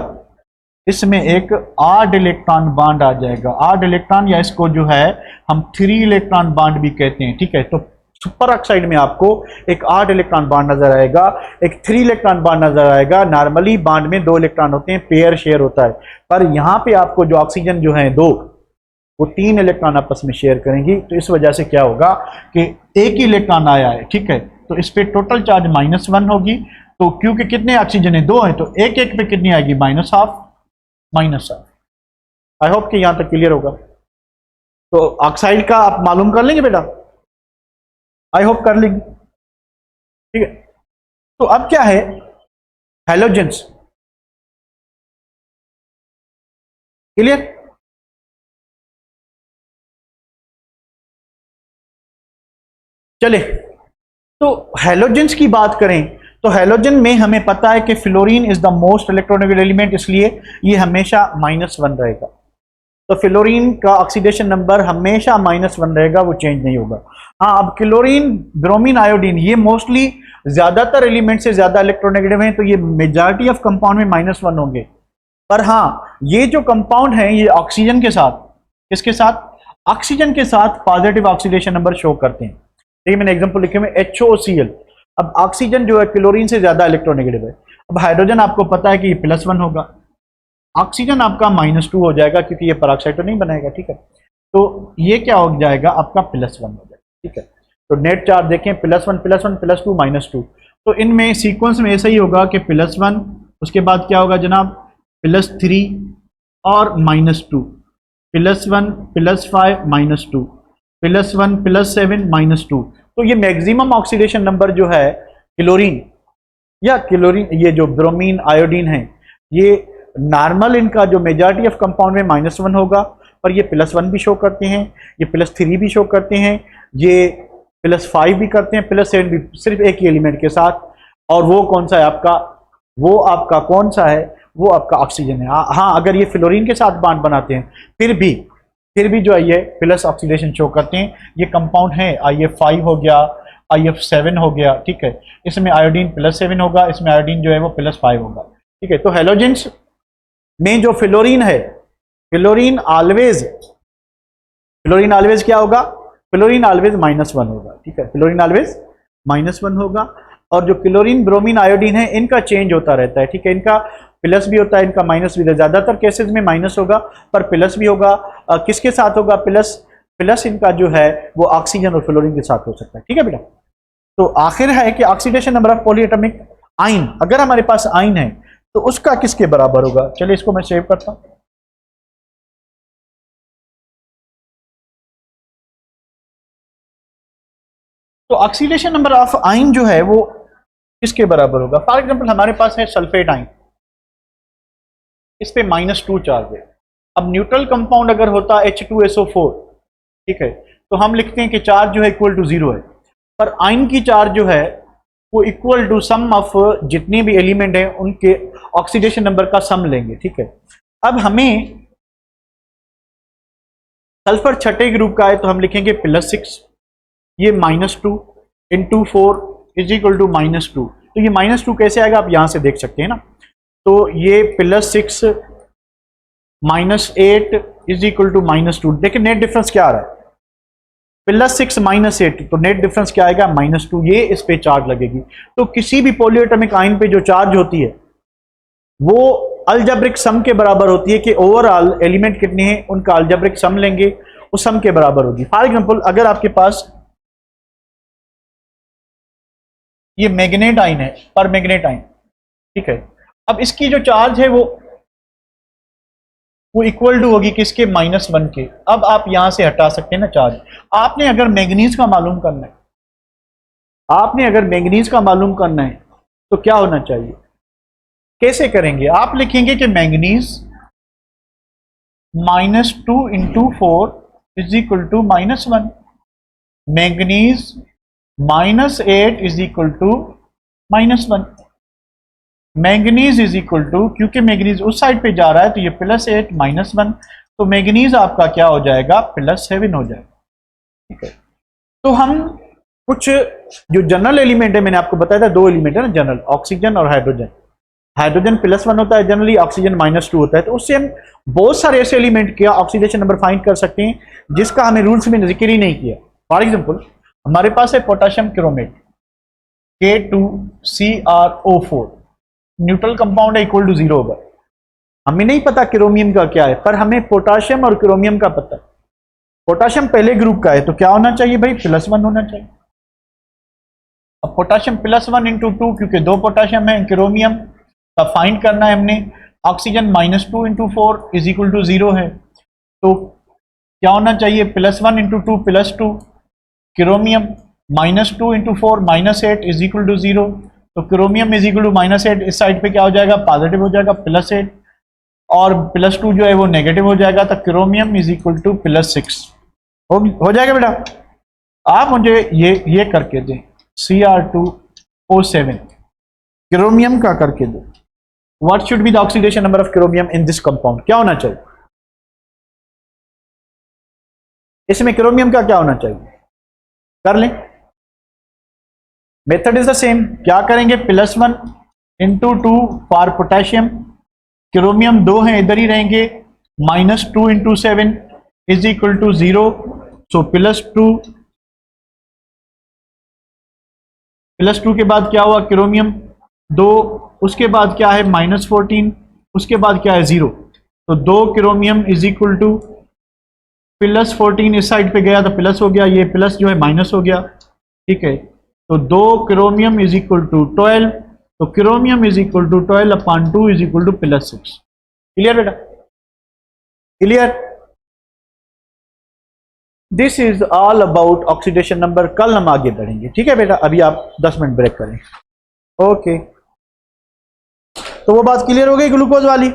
Speaker 1: इसमें एक ऑड इलेक्ट्रॉन बॉन्ड आ जाएगा, ऑड इलेक्ट्रॉन, या इसको जो है हम 3 इलेक्ट्रॉन बॉन्ड भी कहते हैं, ठीक है। तो सुपर ऑक्साइड में आपको एक 8 इलेक्ट्रॉन बॉन्ड नजर आएगा, एक 3 इलेक्ट्रॉन बॉन्ड नजर आएगा। नॉर्मली बॉन्ड में 2 इलेक्ट्रॉन होते हैं, पेयर शेयर होता है, पर यहां पे आपको जो ऑक्सीजन जो है 2, वो 3 इलेक्ट्रॉन आपस में शेयर करेंगी। तो इस वजह से क्या होगा कि एक ही इलेक्ट्रॉन आया है, ठीक है, तो इस पे टोटल चार्ज -1 होगी। तो क्योंकि कितने ऑक्सीजन है, 2 है, तो एक एक पे कितनी आएगी, -12। आई होप कि यहां तक क्लियर होगा। तो ऑक्साइड का आप मालूम कर लेंगे बेटा, आई होप कर लेंगे, ठीक है। तो अब क्या है, हैलोजेंस, क्लियर। चले, तो हैलोजेंस की बात करें तो हैलोजन में हमें पता है कि fluorine is the most electronegative element, इसलिए ये हमेशा -1 रहेगा। तो फ्लोरीन का ऑक्सीडेशन नंबर हमेशा -1 रहेगा, वो चेंज नहीं होगा। हाँ, अब क्लोरीन, ब्रोमीन, आयोडीन, ये मोस्टली ज्यादातर एलिमेंट से ज्यादा इलेक्ट्रोनेगेटिव हैं, तो ये मेजॉरिटी ऑफ कंपाउंड में -1 होंगे। पर हाँ, ये जो कंपाउंड है ये ऑक्सीजन के साथ, किसके साथ, ऑक्सीजन के साथ पॉजिटिव ऑक्सीडेशन नंबर शो करते हैं। देखिए मैंने एग्जांपल लिखे में HOCl। अब ऑक्सीजन जो है क्लोरीन से ज्यादा इलेक्ट्रोनेगेटिव है। अब हाइड्रोजन आपको पता है कि ये +1 होगा, ऑक्सीजन आपका -2 हो जाएगा क्योंकि ये पेरोक्साइड तो नहीं बनाएगा, ठीक है। तो ये क्या हो जाएगा, आपका +1 हो जाएगा, ठीक है। तो नेट चार्ज देखें, +1 +1 +2 -2। तो इनमें सीक्वेंस में ऐसा ही होगा कि +1, उसके बाद क्या होगा जनाब, +3 और -2, +1 +5 -2, +1 +7 -2। तो ये मैक्सिमम ऑक्सीडेशन नंबर जो है क्लोरीन या क्लोरीन, ये जो ब्रोमीन, आयोडीन है, ये नॉर्मल इनका जो मेजॉरिटी ऑफ कंपाउंड में -1 होगा, पर ये +1 भी शो करते हैं, ये +3 भी शो करते हैं, ये +5 भी करते हैं, +7 भी, सिर्फ एक ही एलिमेंट के साथ। और वो कौन सा है आपका, वो आपका कौन सा है, वो आपका ऑक्सीजन है। हाँ, अगर ये फ्लोरीन के साथ बॉन्ड बनाते हैं फिर भी जो है ये प्लस ऑक्सीडेशन शो करते हैं। ये कंपाउंड है IF5 हो गया, IF7 हो गया, ठीक है। इसमें आयोडीन +7 होगा, इसमें आयोडीन जो है वो +5 होगा, ठीक है। तो हैलोजेंस में जो फ्लोरीन है, फ्लोरीन ऑलवेज क्या होगा, फ्लोरीन ऑलवेज -1 होगा, ठीक है। फ्लोरीन ऑलवेज -1 होगा। और जो क्लोरीन, ब्रोमीन, आयोडीन है, इनका चेंज होता रहता है, ठीक है। इनका प्लस भी होता है, इनका माइनस भी होता है। ज्यादातर केसेस में माइनस होगा, पर प्लस भी होगा। किसके साथ होगा प्लस इनका जो है वो ऑक्सीजन और फ्लोरीन के साथ हो सकता है, ठीक है बेटा। तो आखिर है कि oxidation number of polyatomic ion, अगर हमारे पास आयन है तो उसका किसके बराबर होगा। चलिए इसको मैं सेव करता हूं। तो ऑक्सीडेशन नंबर ऑफ आयन जो है वो किसके बराबर होगा। फॉर एग्जांपल हमारे पास है सल्फेट आयन, इस पे -2 चार्ज है। अब न्यूट्रल कंपाउंड अगर होता H2SO4, ठीक है, तो हम लिखते हैं कि चार्ज जो है इक्वल टू 0 है। पर आयन की चार्ज जो है वो इक्वल टू सम ऑफ जितने भी एलिमेंट हैं उनके ऑक्सीडेशन नंबर का सम लेंगे, ठीक है। अब हमें सल्फर छठे ग्रुप का है तो हम लिखेंगे +6, ये -2 × 4 = -2। तो ये -2 कैसे आएगा, आप यहां से देख सकते हैं ना। तो ये +6 -8 = -2। देखिए नेट डिफरेंस क्या आ रहा है, +6 -8, तो नेट डिफरेंस क्या आएगा, -2। ये इस पे चार्ज लगेगी। तो किसी भी पॉलीएटॉमिक आयन पे जो चार्ज होती है वो अलजेब्रिक सम के बराबर होती है कि ओवरऑल एलिमेंट कितने हैं उनका अलजेब्रिक सम लेंगे, उस सम के बराबर होगी। फॉर एग्जांपल अगर आपके पास ये मैग्नेट आयन है, पर मैग्नेट आयन, ठीक है। अब इसकी जो चार्ज है वो इक्वल टू होगी किसके, -1 के। अब आप यहां से हटा सकते हैं ना चार्ज। आपने अगर मैंगनीज का मालूम करना है, तो क्या होना चाहिए, कैसे करेंगे, आप लिखेंगे कि मैंगनीज -2 × 4 = -1, मैंगनीज -8 = -1, मैंगनीज क्योंकि मैंगनीज उस साइड पे जा रहा है तो ये +8 -1, तो मैंगनीज आपका क्या हो जाएगा, +7 हो जाएगा, ठीक है। तो हम कुछ जो जनरल एलिमेंट है, मैंने आपको बताया था 2 एलिमेंट है ना जनरल, ऑक्सीजन और हाइड्रोजन। हाइड्रोजन +1 होता है जनरली, ऑक्सीजन -2 होता है। तो उससे हम बहुत सारे ऐसे एलिमेंट का ऑक्सीडेशन नंबर फाइंड कर सकते हैं जिसका हमें रूल्स में जिक्र ही नहीं किया। फॉर एग्जाम्पल हमारे पास है potassium chromate K2CrO4, neutral compound है, इक्वल टू 0 होगा। हमें नहीं पता क्रोमियम का क्या है, पर हमें पोटेशियम और क्रोमियम का पता है। पोटाशियम पहले ग्रुप का है तो क्या होना चाहिए भाई, +1 होना चाहिए। अब पोटाशियम +1 इंटू 2, क्योंकि 2 पोटाशियम है, क्रोमियम का फाइंड करना है हमने। Oxygen -2 into 4 is equal to 0 है, तो क्या होना चाहिए, +1 into 2 +2, chromium -2 into 4 -8 is equal to 0, तो क्रोमियम इज इक्वल टू -8, इस साइड पे क्या हो जाएगा, पॉजिटिव हो जाएगा +8, और +2 जो है वो नेगेटिव हो जाएगा, तो क्रोमियम इज इक्वल टू +6 हो जाएगा बेटा। आप मुझे ये करके दें, Cr2O7 क्रोमियम का करके दो। What should be the oxidation number of chromium in this compound, क्या होना चाहिए इसमें, क्रोमियम का क्या होना चाहिए, कर लें। मेथड इज द सेम, क्या करेंगे, +1 इंटू 2 फॉर पोटेशियम, क्रोमियम 2 हैं इधर ही रहेंगे, -2 इंटू 7 इज इक्वल टू 0, सो +2 के बाद क्या हुआ, क्रोमियम 2, उसके बाद क्या है -14, उसके बाद क्या है 0, तो 2 क्रोमियम इज इक्वल टू +14, इस साइड पे गया तो प्लस हो गया, ये प्लस जो है माइनस हो गया, ठीक है। तो 2 क्रोमियम इज इक्वल टू 12, तो chromium is equal to 12/2 is equal to +6। Clear बेटा, clear. This is all about oxidation number, कल हम आगे बढ़ेंगे, ठीक है बेटा। अभी आप 10 मिनट ब्रेक करें, ओके। तो वो बात क्लियर हो गई ग्लूकोज वाली।